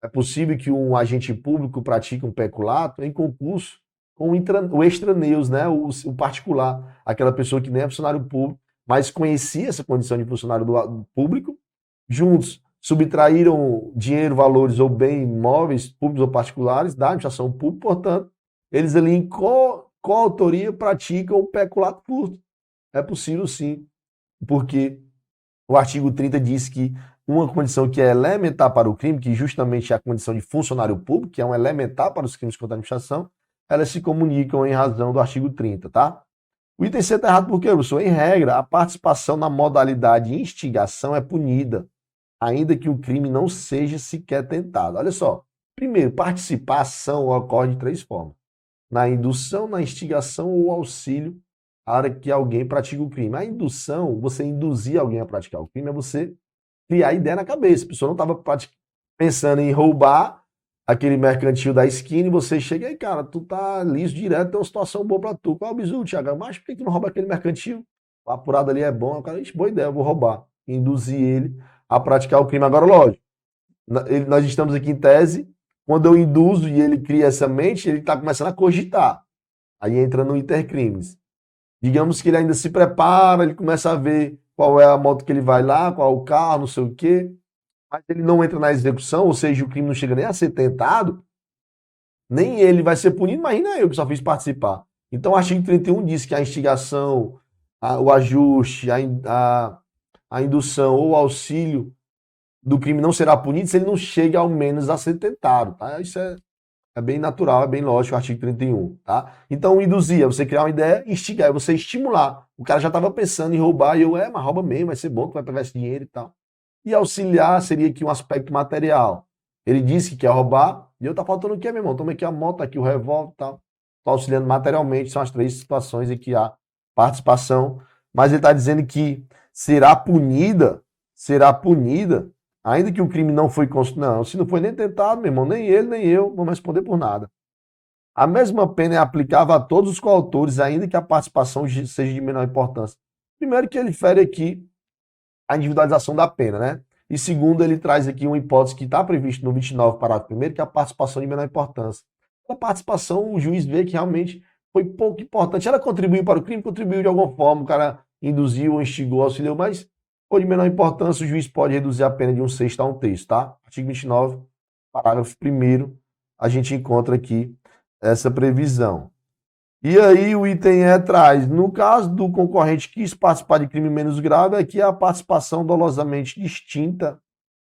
É possível que um agente público pratique um peculato em concurso com o extraneus, né, o particular, aquela pessoa que nem é funcionário público, mas conhecia essa condição de funcionário do público, juntos subtraíram dinheiro, valores ou bens imóveis públicos ou particulares da administração pública, portanto, eles ali em coautoria praticam o peculato furto. É possível sim, porque o artigo 30 diz que uma condição que é elementar para o crime, que justamente é a condição de funcionário público, que é um elementar para os crimes contra a administração, elas se comunicam em razão do artigo 30, tá? O item C está errado por quê, professor? Em regra, a participação na modalidade instigação é punida, ainda que o crime não seja sequer tentado. Olha só, primeiro, participação ocorre de 3 formas. Na indução, na instigação ou auxílio, a hora que alguém pratica o crime. A indução, você induzir alguém a praticar o crime, é você criar ideia na cabeça. A pessoa não estava pensando em roubar aquele mercantil da esquina e você chega aí, cara, tu tá liso direto, tem uma situação boa pra tu. Qual é o bizu, Thiago? Mas por que tu não rouba aquele mercantil? O apurado ali é bom. O cara, boa ideia, eu vou roubar. Induzir ele a praticar o crime. Agora, lógico, nós estamos aqui em tese, quando eu induzo e ele cria essa mente, ele está começando a cogitar. Aí entra no intercrimes. Digamos que ele ainda se prepara, ele começa a ver qual é a moto que ele vai lá, qual é o carro, não sei o quê. Mas ele não entra na execução, ou seja, o crime não chega nem a ser tentado, nem ele vai ser punido, imagina eu que só fiz participar. Então o artigo 31 diz que a instigação, o ajuste, a indução ou o auxílio do crime não será punido se ele não chega ao menos a ser tentado, tá? Isso é bem natural, é bem lógico o artigo 31, tá? Então induzir é você criar uma ideia, instigar é você estimular. O cara já estava pensando em roubar e mas rouba mesmo, vai ser bom, tu vai pegar esse dinheiro e tal. E auxiliar seria aqui um aspecto material. Ele disse que quer roubar, e eu tá faltando o quê, meu irmão? Toma aqui a moto, aqui o revólver e tal. Tô auxiliando materialmente, são as 3 situações em que há participação, mas ele está dizendo que será punida, ainda que o crime não foi não, se não foi nem tentado, meu irmão, nem ele, nem eu vamos responder por nada. A mesma pena é aplicável a todos os coautores, ainda que a participação seja de menor importância. Primeiro que ele fere aqui a individualização da pena, né? E segundo, ele traz aqui uma hipótese que está prevista no 29, parágrafo 1º, que é a participação de menor importância. A participação, o juiz vê que realmente foi pouco importante. Ela contribuiu para o crime, contribuiu de alguma forma, o cara induziu, instigou, auxiliou, mas foi de menor importância, o juiz pode reduzir a pena de 1/6 a 1/3, tá? Artigo 29, parágrafo 1º, a gente encontra aqui essa previsão. E aí o item E traz, no caso do concorrente que quis participar de crime menos grave, aqui é a participação dolosamente distinta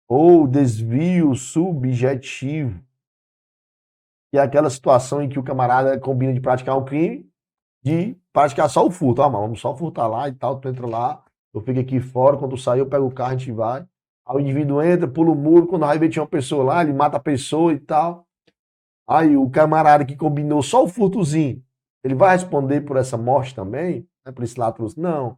ou desvio subjetivo, que é aquela situação em que o camarada combina de praticar um crime, de praticar só o furto. Ah, mas vamos só furtar lá e tal, tu entra lá, eu fico aqui fora, quando tu sair eu pego o carro, a gente vai. Aí o indivíduo entra, pula o muro, quando vai ver tinha uma pessoa lá, ele mata a pessoa e tal. Aí o camarada que combinou só o furtozinho, ele vai responder por essa morte também? Né, por esse lado? Não.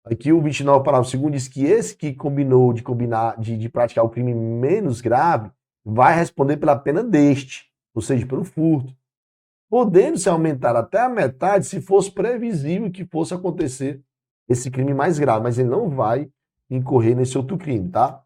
Aqui o 29, parágrafo 2º, diz que esse que combinou de praticar o crime menos grave vai responder pela pena deste, ou seja, pelo furto, podendo-se aumentar até a metade se fosse previsível que fosse acontecer esse crime mais grave, mas ele não vai incorrer nesse outro crime, tá?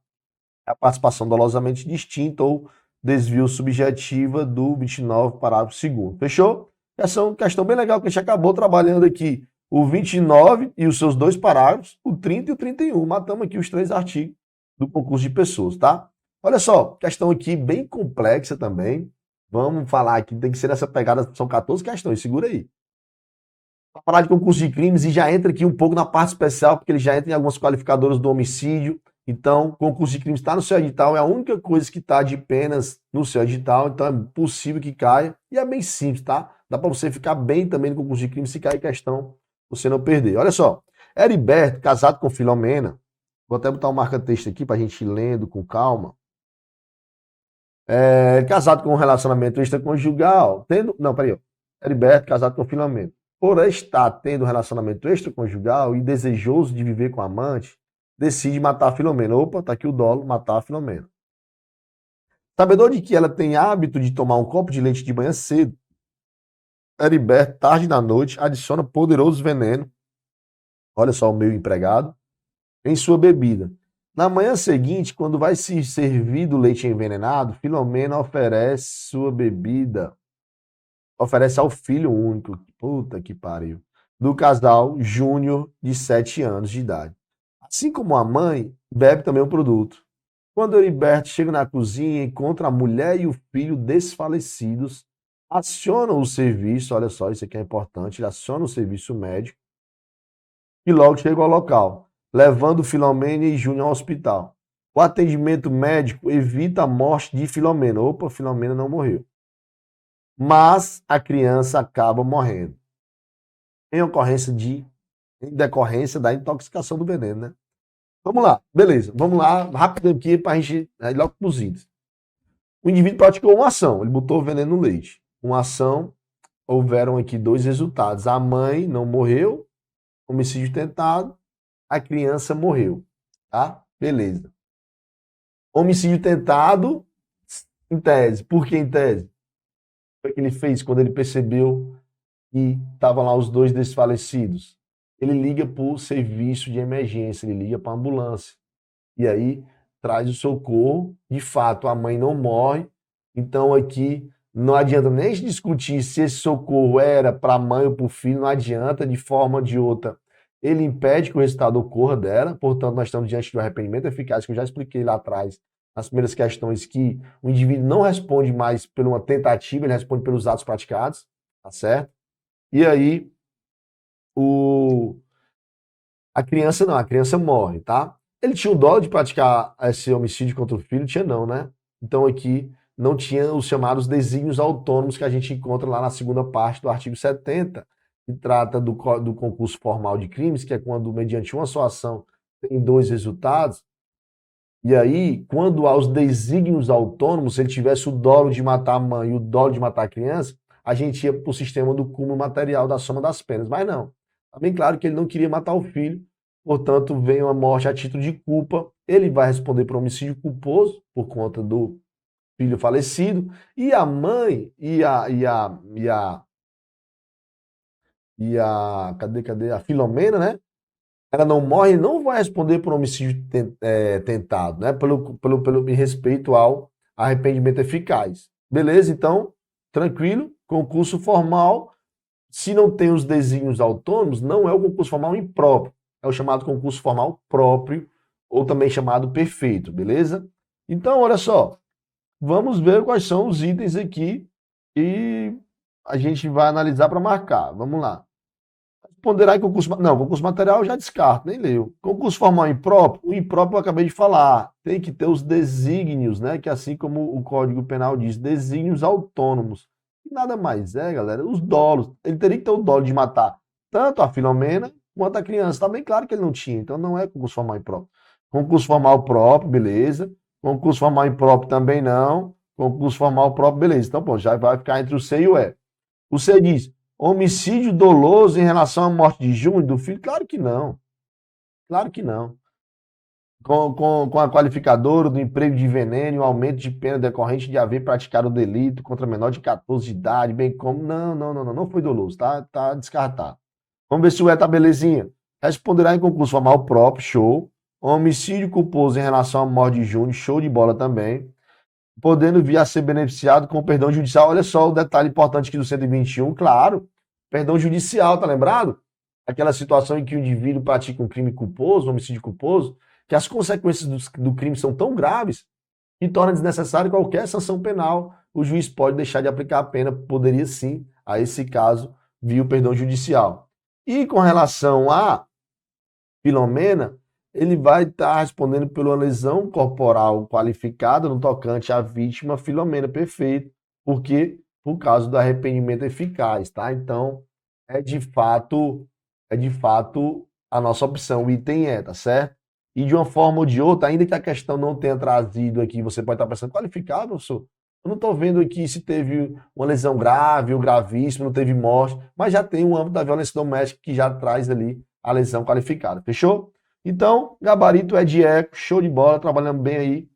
É a participação dolosamente distinta ou desvio subjetiva do 29, parágrafo 2º. Fechou? Essa é uma questão bem legal que a gente acabou trabalhando aqui. O 29 e os seus 2 parágrafos, o 30 e o 31. Matamos aqui os 3 artigos do concurso de pessoas, tá? Olha só, questão aqui bem complexa também. Vamos falar aqui, tem que ser nessa pegada, são 14 questões, segura aí. Para falar de concurso de crimes, e já entra aqui um pouco na parte especial, porque ele já entra em algumas qualificadoras do homicídio. Então, concurso de crimes está no seu edital, é a única coisa que está de penas no seu edital, então é possível que caia, e é bem simples, tá? Dá para você ficar bem também no concurso de crimes, se cair questão, você não perder. Olha só, Heriberto, casado com Filomena, vou até botar um marca-texto aqui para a gente ir lendo com calma. Casado com um relacionamento extraconjugal, Heriberto, casado com Filomena. Por estar tendo um relacionamento extraconjugal e desejoso de viver com a amante, decide matar a Filomena. Opa, tá aqui o dolo, matar a Filomena. Sabedor de que ela tem hábito de tomar um copo de leite de manhã cedo, Heriberto, tarde da noite, adiciona poderoso veneno, olha só o meu empregado, em sua bebida. Na manhã seguinte, quando vai se servir do leite envenenado, Filomena oferece sua bebida, oferece ao filho único, puta que pariu, do casal Júnior, de 7 anos de idade. Assim como a mãe, bebe também o produto. Quando Heriberto chega na cozinha, encontra a mulher e o filho desfalecidos, aciona o serviço, olha só, isso aqui é importante, ele aciona o serviço médico e logo chega ao local, levando Filomena e Júnior ao hospital. O atendimento médico evita a morte de Filomena. Opa, Filomena não morreu. Mas a criança acaba morrendo. Em decorrência da intoxicação do veneno, né? Vamos lá, beleza. Vamos lá, rápido aqui para a gente ir logo para os itens. O indivíduo praticou uma ação, ele botou o veneno no leite. Uma ação, houveram aqui 2 resultados. A mãe não morreu, homicídio tentado, a criança morreu, tá? Beleza. Homicídio tentado, em tese. Por que em tese? O que ele fez quando ele percebeu que estavam lá os 2 desfalecidos? Ele liga para o serviço de emergência, ele liga para a ambulância. E aí traz o socorro. De fato, a mãe não morre. Então aqui não adianta nem discutir se esse socorro era para a mãe ou para o filho, não adianta, de forma ou de outra. Ele impede que o resultado ocorra dela, portanto, nós estamos diante do arrependimento eficaz, que eu já expliquei lá atrás, nas primeiras questões, que o indivíduo não responde mais por uma tentativa, ele responde pelos atos praticados, tá certo? E aí, a criança não, a criança morre, tá? Ele tinha o dó de praticar esse homicídio contra o filho? Tinha não, né? Então aqui não tinha os chamados desígnios autônomos que a gente encontra lá na segunda parte do artigo 70, que trata do concurso formal de crimes, que é quando, mediante uma só ação, tem 2 resultados. E aí, quando há os desígnios autônomos, se ele tivesse o dolo de matar a mãe e o dolo de matar a criança, a gente ia para o sistema do cúmulo material da soma das penas. Mas não. Está bem claro que ele não queria matar o filho, portanto, vem uma morte a título de culpa. Ele vai responder por homicídio culposo, por conta do filho falecido, e a mãe cadê? A Filomena, né? Ela não morre, não vai responder por homicídio tentado, né? Pelo em respeito ao arrependimento eficaz. Beleza? Então, tranquilo, concurso formal. Se não tem os desígnios autônomos, não é o concurso formal impróprio. É o chamado concurso formal próprio, ou também chamado perfeito, beleza? Então, olha só, vamos ver quais são os itens aqui e a gente vai analisar para marcar. Vamos lá. Ponderar em concurso. Não, concurso material eu já descarto, nem leu. Concurso formal impróprio, o impróprio eu acabei de falar. Tem que ter os desígnios, né? Que assim como o Código Penal diz, desígnios autônomos. E nada mais é, galera, os dolos. Ele teria que ter o dolo de matar tanto a Filomena quanto a criança. Está bem claro que ele não tinha, então não é concurso formal impróprio. Concurso formal próprio, beleza. Concurso formal impróprio também não. Concurso formal próprio, beleza. Então, pô, já vai ficar entre o C e o E. O C diz. Homicídio doloso em relação à morte de Júnior, do filho? Claro que não. Claro que não. Com a qualificadora do emprego de veneno e o aumento de pena decorrente de haver praticado o delito contra menor de 14 de idade, bem como. Não foi doloso, tá descartado. Vamos ver se o E tá belezinha. Responderá em concurso formal próprio, show. Homicídio culposo em relação à morte de Júnior, show de bola também. Podendo vir a ser beneficiado com perdão judicial. Olha só o detalhe importante aqui do 121, claro, perdão judicial, tá lembrado? Aquela situação em que o indivíduo pratica um crime culposo, um homicídio culposo, que as consequências do crime são tão graves que torna desnecessário qualquer sanção penal. O juiz pode deixar de aplicar a pena, poderia sim, a esse caso, vir o perdão judicial. E com relação a Filomena, ele vai estar respondendo pela lesão corporal qualificada no tocante à vítima Filomena, perfeito, porque por causa do arrependimento eficaz, tá? Então, é de fato a nossa opção, o item E, tá certo? E de uma forma ou de outra, ainda que a questão não tenha trazido aqui, você pode estar pensando, qualificado, professor? Eu não estou vendo aqui se teve uma lesão grave ou gravíssima, não teve morte, mas já tem um âmbito da violência doméstica que já traz ali a lesão qualificada, fechou? Então, gabarito é de eco, show de bola, trabalhando bem aí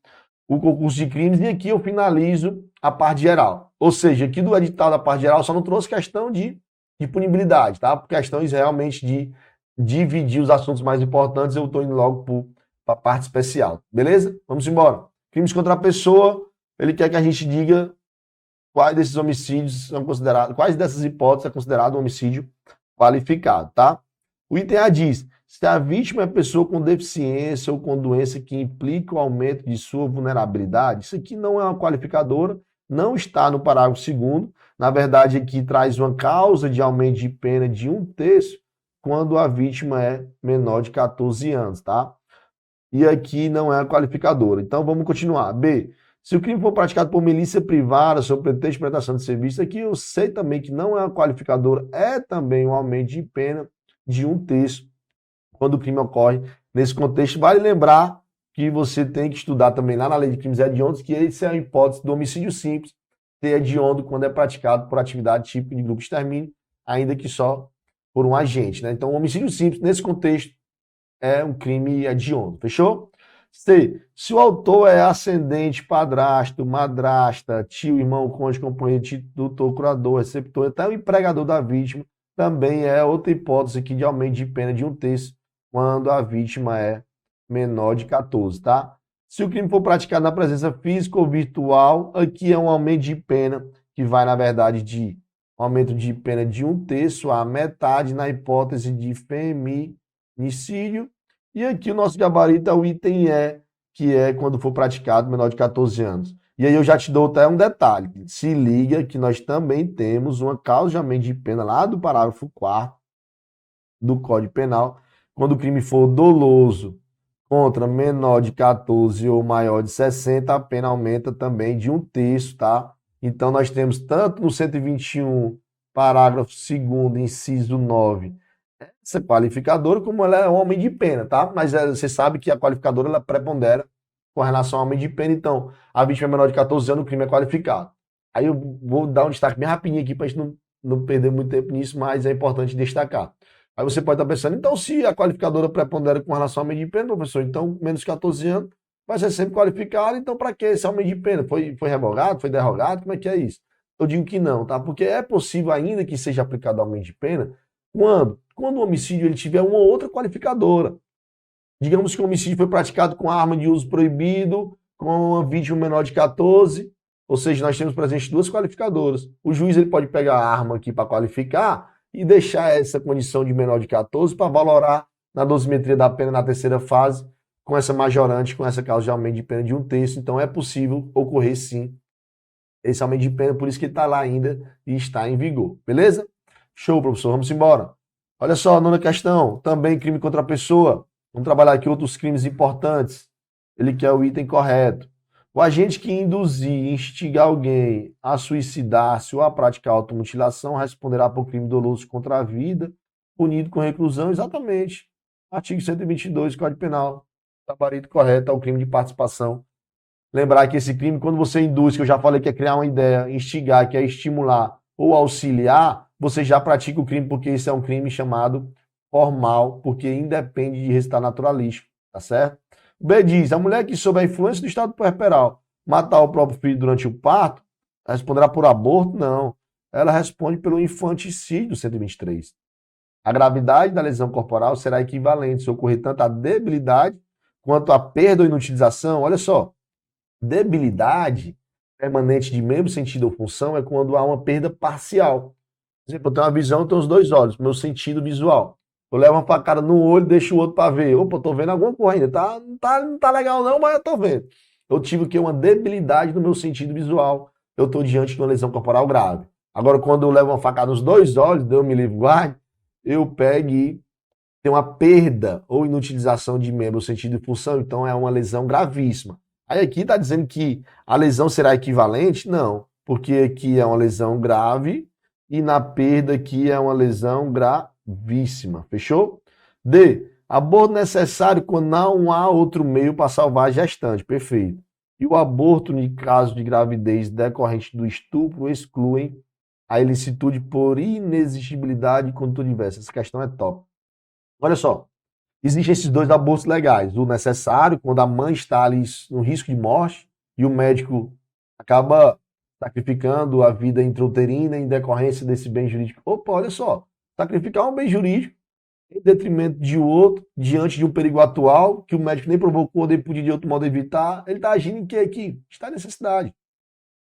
o concurso de crimes. E aqui eu finalizo a parte geral. Ou seja, aqui do edital da parte geral só não trouxe questão de punibilidade, tá? Por questões realmente de dividir os assuntos mais importantes, eu estou indo logo para a parte especial. Beleza? Vamos embora. Crimes contra a pessoa, ele quer que a gente diga quais desses homicídios são considerados, quais dessas hipóteses é considerado um homicídio qualificado, tá? O item A diz: se a vítima é pessoa com deficiência ou com doença que implica o aumento de sua vulnerabilidade, isso aqui não é uma qualificadora, não está no parágrafo 2º, na verdade aqui traz uma causa de aumento de pena de 1/3 quando a vítima é menor de 14 anos, tá? E aqui não é a qualificadora. Então vamos continuar. B. Se o crime for praticado por milícia privada, sob pretexto de prestação de serviço, aqui eu sei também que não é uma qualificadora, é também um aumento de pena de 1/3 quando o crime ocorre nesse contexto. Vale lembrar que você tem que estudar também lá na lei de crimes hediondos, que essa é a hipótese do homicídio simples, ser hediondo quando é praticado por atividade típica de grupo de extermínio, ainda que só por um agente, né? Então, o homicídio simples, nesse contexto, é um crime hediondo, fechou? C. Se o autor é ascendente, padrasto, madrasta, tio, irmão, cônjuge, companheiro, tutor, curador, receptor, até o empregador da vítima, também é outra hipótese aqui de aumento de pena de 1/3 quando a vítima é menor de 14, tá? Se o crime for praticado na presença física ou virtual, aqui é um aumento de pena que vai, na verdade, de aumento de pena de 1/3 à metade na hipótese de feminicídio. E aqui o nosso gabarito é o item E, que é quando for praticado menor de 14 anos. E aí eu já te dou até um detalhe. Se liga que nós também temos uma causa de aumento de pena lá do parágrafo 4º do Código Penal, quando o crime for doloso contra menor de 14 ou maior de 60, a pena aumenta também de 1/3, tá? Então nós temos tanto no 121, parágrafo 2º, inciso 9, essa qualificadora, como ela é um aumento de pena, tá? Mas você sabe que a qualificadora ela prepondera com relação ao aumento de pena. Então, a vítima é menor de 14 anos, o crime é qualificado. Aí eu vou dar um destaque bem rapidinho aqui para a gente não perder muito tempo nisso, mas é importante destacar. Aí você pode estar pensando, então se a qualificadora prepondera com relação ao aumento de pena, professor, então menos de 14 anos vai ser sempre qualificado, então para que esse aumento de pena? Foi revogado? Foi derrogado? Como é que é isso? Eu digo que não, tá? Porque é possível ainda que seja aplicado aumento de pena quando o homicídio ele tiver uma outra qualificadora. Digamos que o homicídio foi praticado com arma de uso proibido, com uma vítima menor de 14, ou seja, nós temos presente duas qualificadoras. O juiz ele pode pegar a arma aqui para qualificar e deixar essa condição de menor de 14 para valorar na dosimetria da pena na terceira fase, com essa majorante, com essa causa de aumento de pena de 1/3. Então é possível ocorrer sim esse aumento de pena, por isso que ele está lá ainda e está em vigor. Beleza? Show, professor. Vamos embora. Olha só, nona questão. Também crime contra a pessoa. Vamos trabalhar aqui outros crimes importantes. Ele quer o item correto. O agente que induzir, instigar alguém a suicidar-se ou a praticar automutilação responderá por crime doloso contra a vida, punido com reclusão. Exatamente. Artigo 122 do Código Penal. Gabarito correto ao crime de participação. Lembrar que esse crime, quando você induz, que eu já falei que é criar uma ideia, instigar, que é estimular ou auxiliar, você já pratica o crime, porque isso é um crime chamado formal, porque independe de resultado naturalístico, tá certo? B diz, a mulher que sob a influência do estado puerperal matar o próprio filho durante o parto, responderá por aborto? Não. Ela responde pelo infanticídio, 123. A gravidade da lesão corporal será equivalente se ocorrer tanto a debilidade quanto a perda ou inutilização. Olha só, debilidade permanente de membro, sentido ou função é quando há uma perda parcial. Por exemplo, eu tenho uma visão, eu tenho os dois olhos, meu sentido visual. Eu levo uma facada no olho, deixo o outro para ver. Opa, eu tô vendo alguma coisa ainda. Não tá legal não, mas eu tô vendo. Eu tive que uma debilidade no meu sentido visual. Eu tô diante de uma lesão corporal grave. Agora, quando eu levo uma facada nos dois olhos, Deus me livre, guarde, eu pego e tenho uma perda ou inutilização de membro, sentido e função, então é uma lesão gravíssima. Aí aqui está dizendo que a lesão será equivalente? Não, porque aqui é uma lesão grave e na perda aqui é uma lesão gravíssima. Fechou? D. Aborto necessário quando não há outro meio para salvar a gestante. Perfeito. E o aborto, em caso de gravidez decorrente do estupro, excluem a ilicitude por inexigibilidade e conduta diversa. Essa questão é top. Olha só. Existem esses dois abortos legais. O necessário, quando a mãe está ali no risco de morte e o médico acaba sacrificando a vida intrauterina em decorrência desse bem jurídico. Opa, olha só. Sacrificar um bem jurídico em detrimento de outro, diante de um perigo atual, que o médico nem provocou, nem podia de outro modo evitar, ele está agindo em quê aqui? Está em necessidade.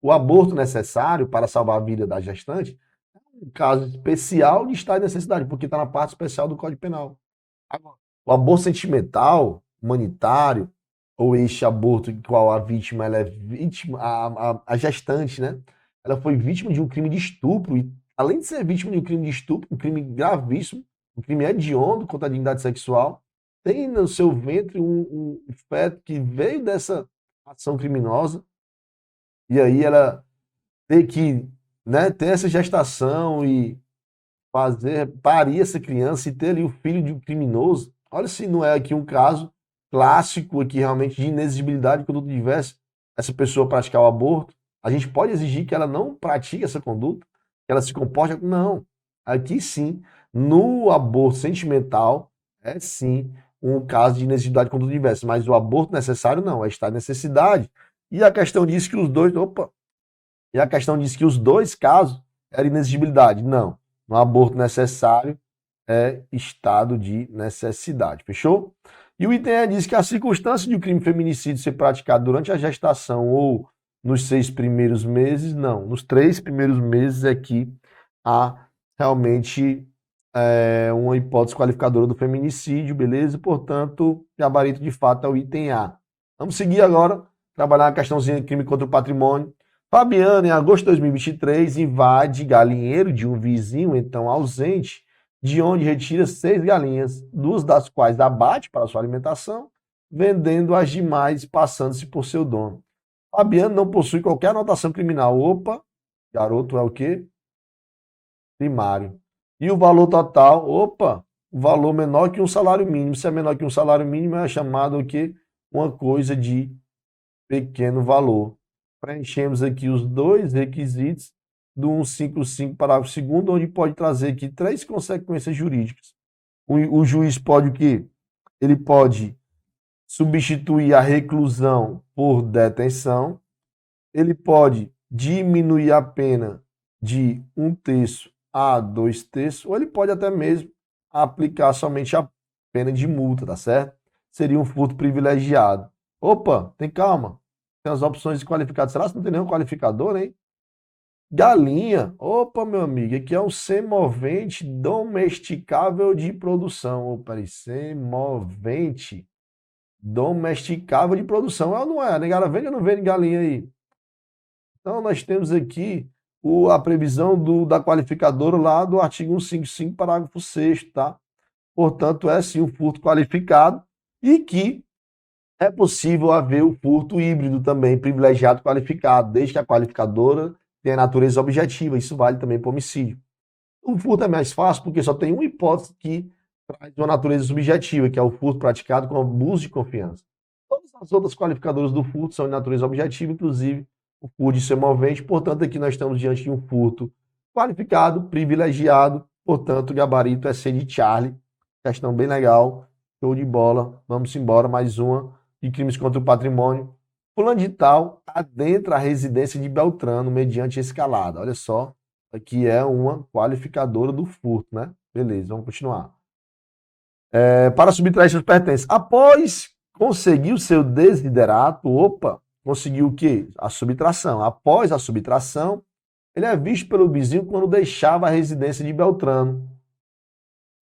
O aborto necessário para salvar a vida da gestante é um caso especial de estar em necessidade, porque está na parte especial do Código Penal. Agora, o aborto sentimental, humanitário, ou este aborto em qual a vítima ela é vítima, a gestante, né? Ela foi vítima de um crime de estupro, e além de ser vítima de um crime de estupro, um crime gravíssimo, um crime hediondo contra a dignidade sexual, tem no seu ventre um feto que veio dessa ação criminosa, e aí ela tem que, né, ter essa gestação e parir essa criança e ter ali o filho de um criminoso. Olha se não é aqui um caso clássico aqui realmente de inexigibilidade de conduta diversa, essa pessoa praticar o aborto. A gente pode exigir que ela não pratique essa conduta, que ela se comporte. Não. Aqui sim, no aborto sentimental, é sim um caso de inexigibilidade de conduta diversa, mas o aborto necessário não, é estar em necessidade. E a questão diz que os dois, e a questão diz que os dois casos eram inexigibilidade. Não. No aborto necessário é estado de necessidade. Fechou? E o item E diz que a circunstância de o crime feminicídio ser praticado durante a gestação ou nos 6 primeiros meses, não. Nos 3 primeiros meses é que há realmente uma hipótese qualificadora do feminicídio, beleza? Portanto, gabarito de fato é o item A. Vamos seguir agora, trabalhar a questãozinha de crime contra o patrimônio. Fabiana, em agosto de 2023, invade galinheiro de um vizinho, então ausente, de onde retira 6 galinhas, 2 das quais abate para sua alimentação, vendendo as demais, passando-se por seu dono. Fabiano não possui qualquer anotação criminal. Opa, garoto é o quê? Primário. E o valor total? Opa, o valor menor que um salário mínimo. Se é menor que um salário mínimo, é chamado o quê? Uma coisa de pequeno valor. Preenchemos aqui os dois requisitos do 155, parágrafo 2º, onde pode trazer aqui 3 consequências jurídicas. O juiz pode o quê? Ele pode substituir a reclusão por detenção, ele pode diminuir a pena de 1/3 a 2/3, ou ele pode até mesmo aplicar somente a pena de multa, tá certo? Seria um furto privilegiado. Opa, tem calma. Tem as opções de qualificado. Será que não tem nenhum qualificador, hein? Galinha. Opa, meu amigo, aqui é um semovente domesticável de produção. Opa, aí, semovente domesticável de produção. Ela não é. A negada vende ou não vende galinha aí? Então, nós temos aqui a previsão da qualificadora lá do artigo 155, parágrafo 6º, tá? Portanto, é sim um furto qualificado e que é possível haver o furto híbrido também, privilegiado qualificado, desde que a qualificadora tenha natureza objetiva. Isso vale também para homicídio. O furto é mais fácil porque só tem uma hipótese que traz uma natureza subjetiva, que é o furto praticado com abuso de confiança. Todas as outras qualificadoras do furto são de natureza objetiva, inclusive o furto de semovente. Portanto, aqui nós estamos diante de um furto qualificado, privilegiado. Portanto, o gabarito é C de Charlie. Questão bem legal. Show de bola. Vamos embora. Mais uma de crimes contra o patrimônio. Fulano de tal adentra a residência de Beltrano mediante escalada. Olha só. Aqui é uma qualificadora do furto, né? Beleza, vamos continuar. Para subtrair seus pertences. Após conseguir o seu desiderato, conseguiu o quê? A subtração. Após a subtração, ele é visto pelo vizinho quando deixava a residência de Beltrano.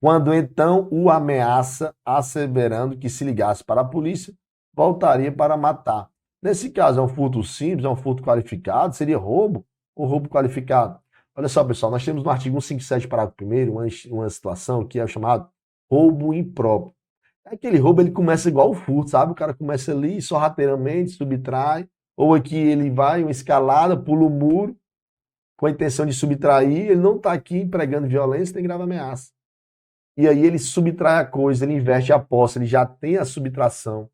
Quando então o ameaça, asseverando que se ligasse para a polícia, voltaria para matar. Nesse caso, é um furto simples, é um furto qualificado, seria roubo ou roubo qualificado? Olha só, pessoal, nós temos no artigo 157, parágrafo 1º, uma situação que é chamado roubo impróprio. Aquele roubo, ele começa igual o furto, sabe? O cara começa ali sorrateiramente, subtrai, ou aqui ele vai, uma escalada, pula o muro, com a intenção de subtrair, ele não está aqui empregando violência, tem grave ameaça. E aí ele subtrai a coisa, ele inverte a posse, ele já tem a subtração.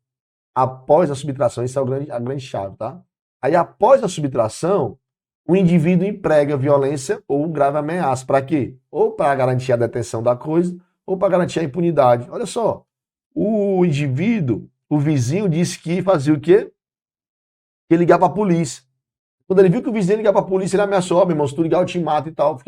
Após a subtração, isso é a grande chave, tá? Aí após a subtração, o indivíduo emprega violência ou grave ameaça. Para quê? Ou para garantir a detenção da coisa, ou para garantir a impunidade. Olha só, o indivíduo, o vizinho, disse que fazia o quê? Que ia ligar para a polícia. Quando ele viu que o vizinho ia ligar para a polícia, ele ameaçou, meu irmão, se tu ligar eu te mato e tal.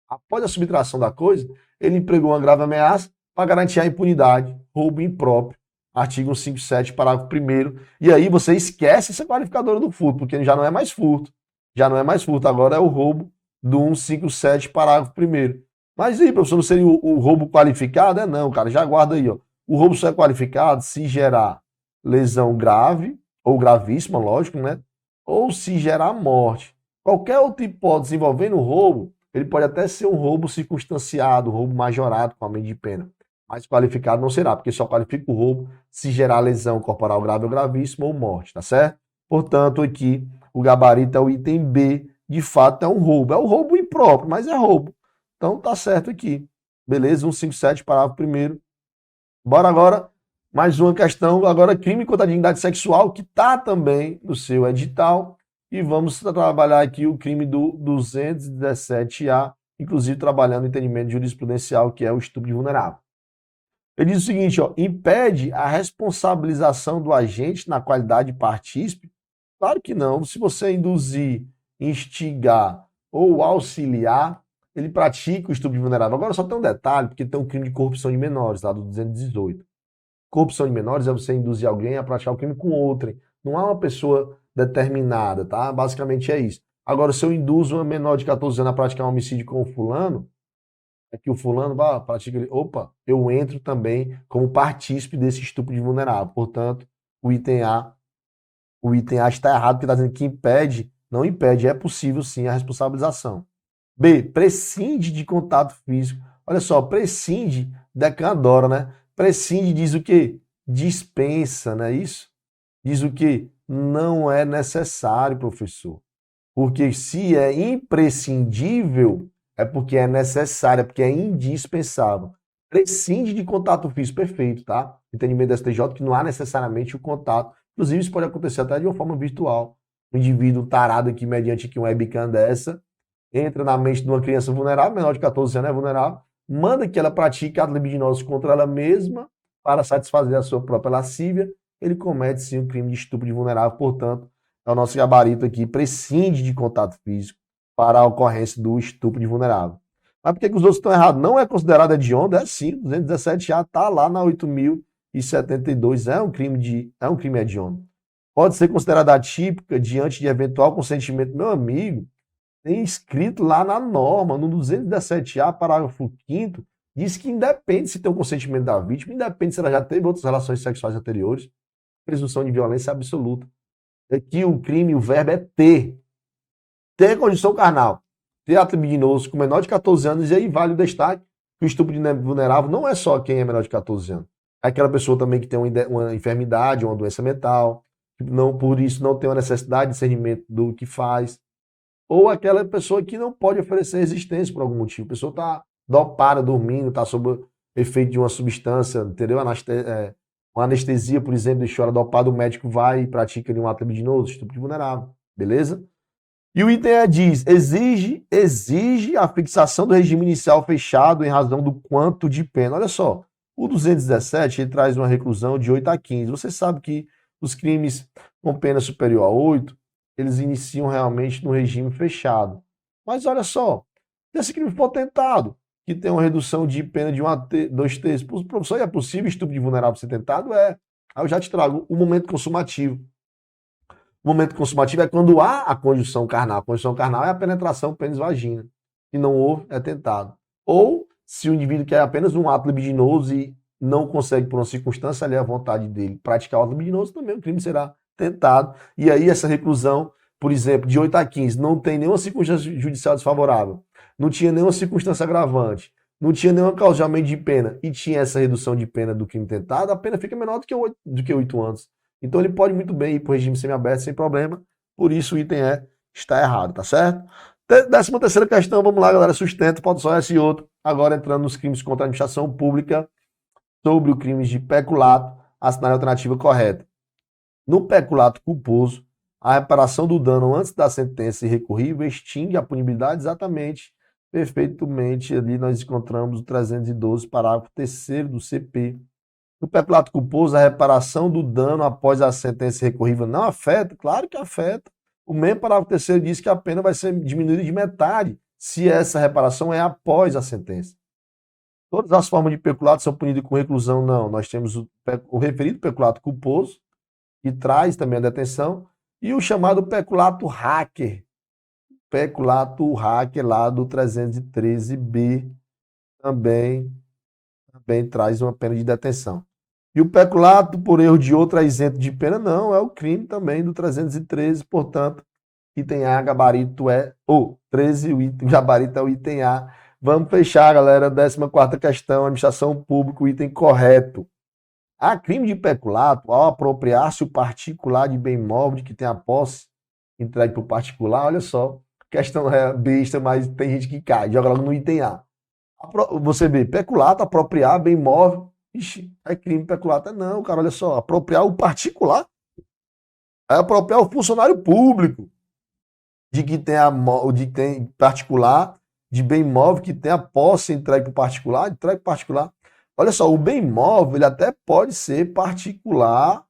Após a subtração da coisa, ele empregou uma grave ameaça para garantir a impunidade, roubo impróprio. Artigo 157, parágrafo 1º. E aí você esquece essa qualificadora do furto, porque já não é mais furto. Já não é mais furto, agora é o roubo do 157, parágrafo 1º. Mas aí, professor, não seria o roubo qualificado? Não, cara, já guarda aí, ó. O roubo só é qualificado se gerar lesão grave, ou gravíssima, lógico, né? Ou se gerar morte. Qualquer outra hipótese envolvendo o roubo, ele pode até ser um roubo circunstanciado, um roubo majorado com aumento de pena. Mas qualificado não será, porque só qualifica o roubo se gerar lesão corporal grave ou gravíssima ou morte, tá certo? Portanto, aqui o gabarito é o item B, de fato é um roubo. É um roubo impróprio, mas é roubo. Então tá certo aqui. Beleza? 157, parágrafo 1º. Bora agora, mais uma questão. Agora, crime contra a dignidade sexual, que tá também no seu edital. E vamos trabalhar aqui o crime do 217A, inclusive trabalhando o entendimento jurisprudencial, que é o estupro de vulnerável. Ele diz o seguinte, ó, impede a responsabilização do agente na qualidade de partícipe? Claro que não. Se você induzir, instigar ou auxiliar, ele pratica o estupro de vulnerável. Agora só tem um detalhe, porque tem um crime de corrupção de menores, lá do 218. Corrupção de menores é você induzir alguém a praticar o crime com outrem. Não há uma pessoa determinada, tá? Basicamente é isso. Agora, se eu induzo uma menor de 14 anos a praticar um homicídio com o fulano, é que o fulano pratica, eu entro também como partícipe desse estupro de vulnerável. Portanto, o item A está errado, porque está dizendo que impede, não impede, é possível sim a responsabilização. B, prescinde de contato físico. Olha só, prescinde, decadora, né? Prescinde diz o quê? Dispensa, não é isso? Diz o quê? Não é necessário, professor. Porque se é imprescindível, é porque é necessário, é porque é indispensável. Prescinde de contato físico, perfeito, tá? Entendimento do STJ que não há necessariamente o contato. Inclusive, isso pode acontecer até de uma forma virtual. Um indivíduo tarado aqui, mediante aqui uma webcam dessa, entra na mente de uma criança vulnerável, menor de 14 anos é vulnerável, manda que ela pratique atos libidinosos contra ela mesma para satisfazer a sua própria lascívia, ele comete sim um crime de estupro de vulnerável, portanto, o nosso gabarito aqui prescinde de contato físico para a ocorrência do estupro de vulnerável. Mas por que os outros estão errados? Não é considerado hediondo? É sim, 217A está lá na 8.072, é um crime hediondo. Pode ser considerada atípica diante de eventual consentimento. Meu amigo, tem escrito lá na norma, no 217A, parágrafo 5º, diz que independe se tem o consentimento da vítima, independe se ela já teve outras relações sexuais anteriores, presunção de violência absoluta. Aqui o crime, o verbo é ter. Ter condição carnal. Ter ato libidinoso com menor de 14 anos, e aí vale o destaque que o estupro de vulnerável não é só quem é menor de 14 anos. É aquela pessoa também que tem uma enfermidade, uma doença mental, não, por isso não tem uma necessidade de discernimento do que faz. Ou aquela pessoa que não pode oferecer resistência por algum motivo. A pessoa está dopada, dormindo, está sob efeito de uma substância, entendeu? Uma anestesia, por exemplo, deixou ela dopada, o médico vai e pratica um ato libidinoso, estupro de vulnerável. Beleza? E o item diz, exige a fixação do regime inicial fechado em razão do quanto de pena. Olha só, o 217 ele traz uma reclusão de 8 a 15. Você sabe que os crimes com pena superior a 8, eles iniciam realmente no regime fechado. Mas olha só, se esse crime for tentado, que tem uma redução de pena de 2 terços, professor, é possível estupro de vulnerável ser tentado? É. Aí eu já te trago o momento consumativo. O momento consumativo é quando há a conjunção carnal. A conjunção carnal é a penetração pênis-vagina. Se não houve, é tentado. Ou, se o indivíduo quer apenas um ato libidinoso e não consegue, por uma circunstância ali, a vontade dele praticar o ato libidinoso, também o crime será tentado. E aí essa reclusão, por exemplo, de 8 a 15, não tem nenhuma circunstância judicial desfavorável, não tinha nenhuma circunstância agravante, não tinha nenhum causamento de pena e tinha essa redução de pena do crime tentado, a pena fica menor do que 8 anos. Então ele pode muito bem ir para o regime semiaberto sem problema, por isso o item está errado, tá certo? 13ª questão, vamos lá, galera, sustento, pode só esse outro. Agora entrando nos crimes contra a administração pública, sobre o crime de peculato, assinar a alternativa correta. No peculato culposo, a reparação do dano antes da sentença irrecorrível extingue a punibilidade exatamente, perfeitamente, ali nós encontramos o 312, parágrafo 3º do CP. No peculato culposo, a reparação do dano após a sentença recorrível não afeta? Claro que afeta. O mesmo parágrafo 3º diz que a pena vai ser diminuída de metade se essa reparação é após a sentença. Todas as formas de peculato são punidas com reclusão? Não. Nós temos o referido peculato culposo, que traz também a detenção, e o chamado peculato hacker. Peculato hacker lá do 313B também traz uma pena de detenção. E o peculato por erro de outro é isento de pena? Não, é o crime também do 313, portanto, item A, gabarito é o 13, o item, gabarito é o item A. Vamos fechar, galera, 14ª questão, administração pública, o item correto. Há crime de peculato ao apropriar-se o particular de bem móvel de que tem a posse entregue para o particular. Olha só, questão é besta, mas tem gente que cai, joga logo no item A. Você vê, peculato, apropriar bem móvel. Ixi, é crime peculato? Não, cara, olha só, apropriar o particular. É apropriar o funcionário público de que tem particular, de bem móvel, que tem a posse entregue para o particular, entregue para o particular. Olha só, o bem móvel, ele até pode ser particular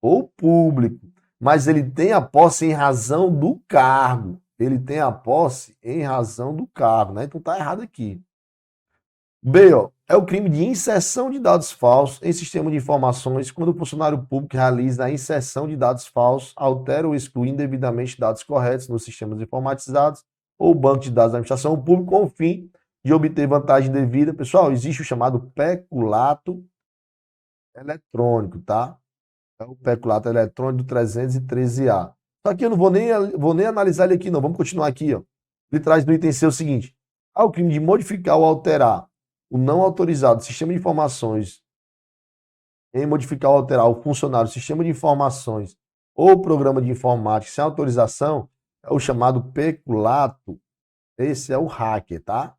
ou público, mas ele tem a posse em razão do cargo. Ele tem a posse em razão do cargo, né? Então tá errado aqui. B, ó, é o crime de inserção de dados falsos em sistema de informações quando o funcionário público realiza a inserção de dados falsos, altera ou exclui indevidamente dados corretos nos sistemas informatizados ou banco de dados da administração pública com o fim de obter vantagem devida. Pessoal, existe o chamado peculato eletrônico, tá? É o peculato eletrônico do 313A. Só que eu não vou nem analisar ele aqui, não. Vamos continuar aqui, ó. Ele traz no item C o seguinte: há o crime de modificar ou alterar o não autorizado do sistema de informações, em modificar ou alterar o funcionário do sistema de informações ou programa de informática sem autorização, é o chamado peculato. Esse é o hacker, tá?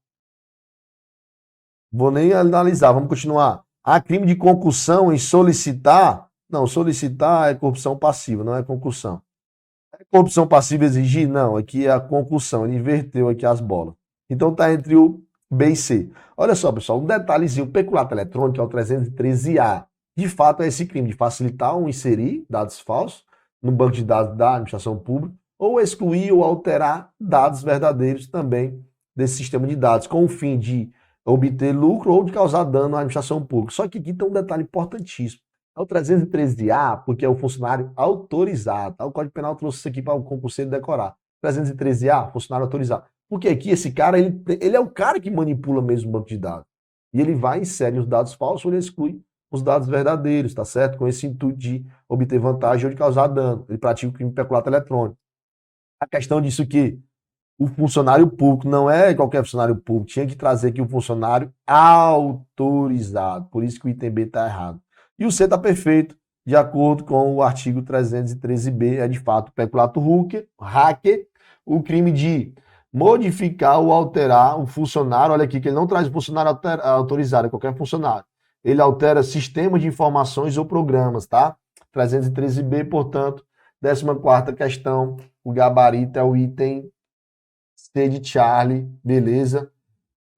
Vou nem analisar, vamos continuar. Há crime de concussão em solicitar, Não, solicitar é corrupção passiva, não é concussão. É corrupção passiva exigir? Não, aqui é a concussão, ele inverteu aqui as bolas. Então tá entre o B e C. Olha só, pessoal, um detalhezinho, o peculato eletrônico é o 313A. De fato, é esse crime de facilitar ou inserir dados falsos no banco de dados da administração pública, ou excluir ou alterar dados verdadeiros também desse sistema de dados, com o fim de obter lucro ou de causar dano à administração pública. Só que aqui tem um detalhe importantíssimo. É o 313A, porque é o funcionário autorizado. O Código Penal trouxe isso aqui para o concurseiro decorar. 313A, funcionário autorizado. Porque aqui esse cara, ele é o cara que manipula mesmo o banco de dados. E ele vai e insere os dados falsos ou ele exclui os dados verdadeiros, tá certo? Com esse intuito de obter vantagem ou de causar dano. Ele pratica o crime de peculato eletrônico. A questão disso que o funcionário público não é qualquer funcionário público, tinha que trazer aqui o funcionário autorizado. Por isso que o item B está errado. E o C está perfeito, de acordo com o artigo 313B, é de fato peculato hacker, o crime de modificar ou alterar o funcionário. Olha aqui que ele não traz o funcionário autorizado, é qualquer funcionário. Ele altera sistemas de informações ou programas, tá? 313B, portanto, 14ª questão, o gabarito é o item C de Charlie, beleza?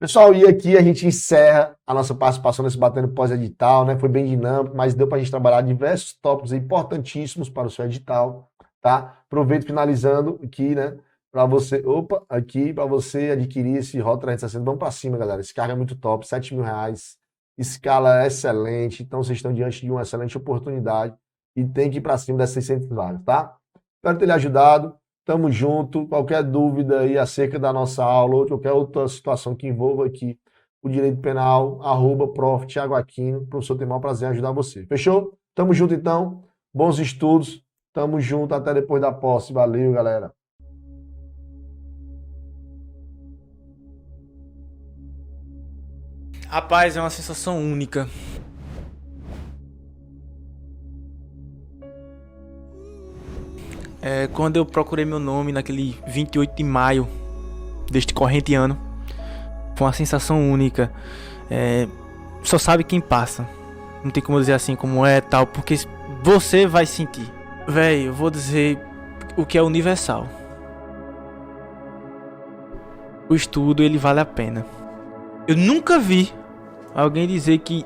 Pessoal, e aqui a gente encerra a nossa participação nesse Batendo Pós-Edital, né? Foi bem dinâmico, mas deu para a gente trabalhar diversos tópicos importantíssimos para o seu edital, tá? Aproveito finalizando aqui, né? Para você, aqui para você adquirir esse Rota 360. Vamos para cima, galera. Esse carro é muito top, R$7.000. Escala excelente, então vocês estão diante de uma excelente oportunidade e tem que ir para cima das 600 vagas, tá? Espero ter lhe ajudado, tamo junto, qualquer dúvida aí acerca da nossa aula ou qualquer outra situação que envolva aqui o direito penal, @prof. Thiago Aquino, o professor tem o maior prazer em ajudar você, fechou? Tamo junto então, bons estudos, tamo junto, até depois da posse, valeu galera! Rapaz, é uma sensação única. Quando eu procurei meu nome naquele 28 de maio deste corrente ano, foi uma sensação única. Só sabe quem passa. Não tem como dizer assim como é tal, porque você vai sentir. Véi, eu vou dizer o que é universal. O estudo, ele vale a pena. Eu nunca vi alguém dizer que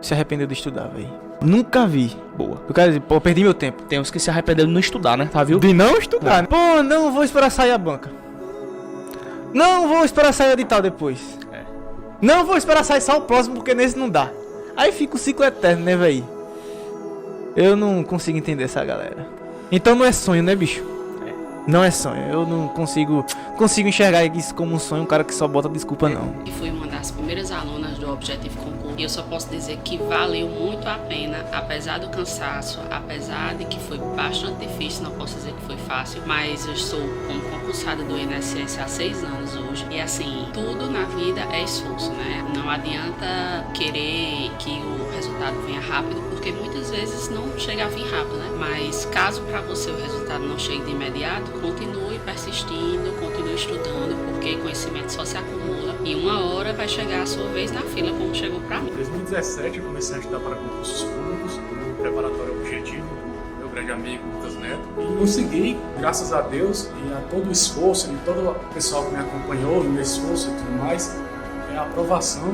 se arrependeu de estudar, velho. Nunca vi. Boa. Eu quero dizer, pô, eu perdi meu tempo. Tem uns que se arrependeram de não estudar, né? Tá, viu? De não estudar, né? Pô, não vou esperar sair a banca. Não vou esperar sair o edital depois. Não vou esperar sair só o próximo, porque nesse não dá. Aí fica o ciclo eterno, né, velho? Eu não consigo entender essa galera. Então não é sonho, né, bicho? Não é sonho. Eu não consigo enxergar isso como um sonho, um cara que só bota desculpa, não. E fui uma das primeiras alunas do Objetivo Concurso. E eu só posso dizer que valeu muito a pena, apesar do cansaço, apesar de que foi bastante difícil, não posso dizer que foi fácil, mas eu estou como concursada do INSS há 6 anos hoje. E assim, tudo na vida é esforço, né? Não adianta querer que o resultado venha rápido, porque muitas vezes não chega a vir rápido, né? Mas caso para você o resultado não chegue de imediato, continue persistindo, continue estudando, porque conhecimento só se acumula e uma hora vai chegar a sua vez na fila, como chegou para mim. Em 2017 eu comecei a estudar para concursos públicos, no preparatório Objetivo, meu grande amigo Lucas Neto, e consegui, graças a Deus e a todo o esforço e todo o pessoal que me acompanhou no meu esforço e tudo mais, a aprovação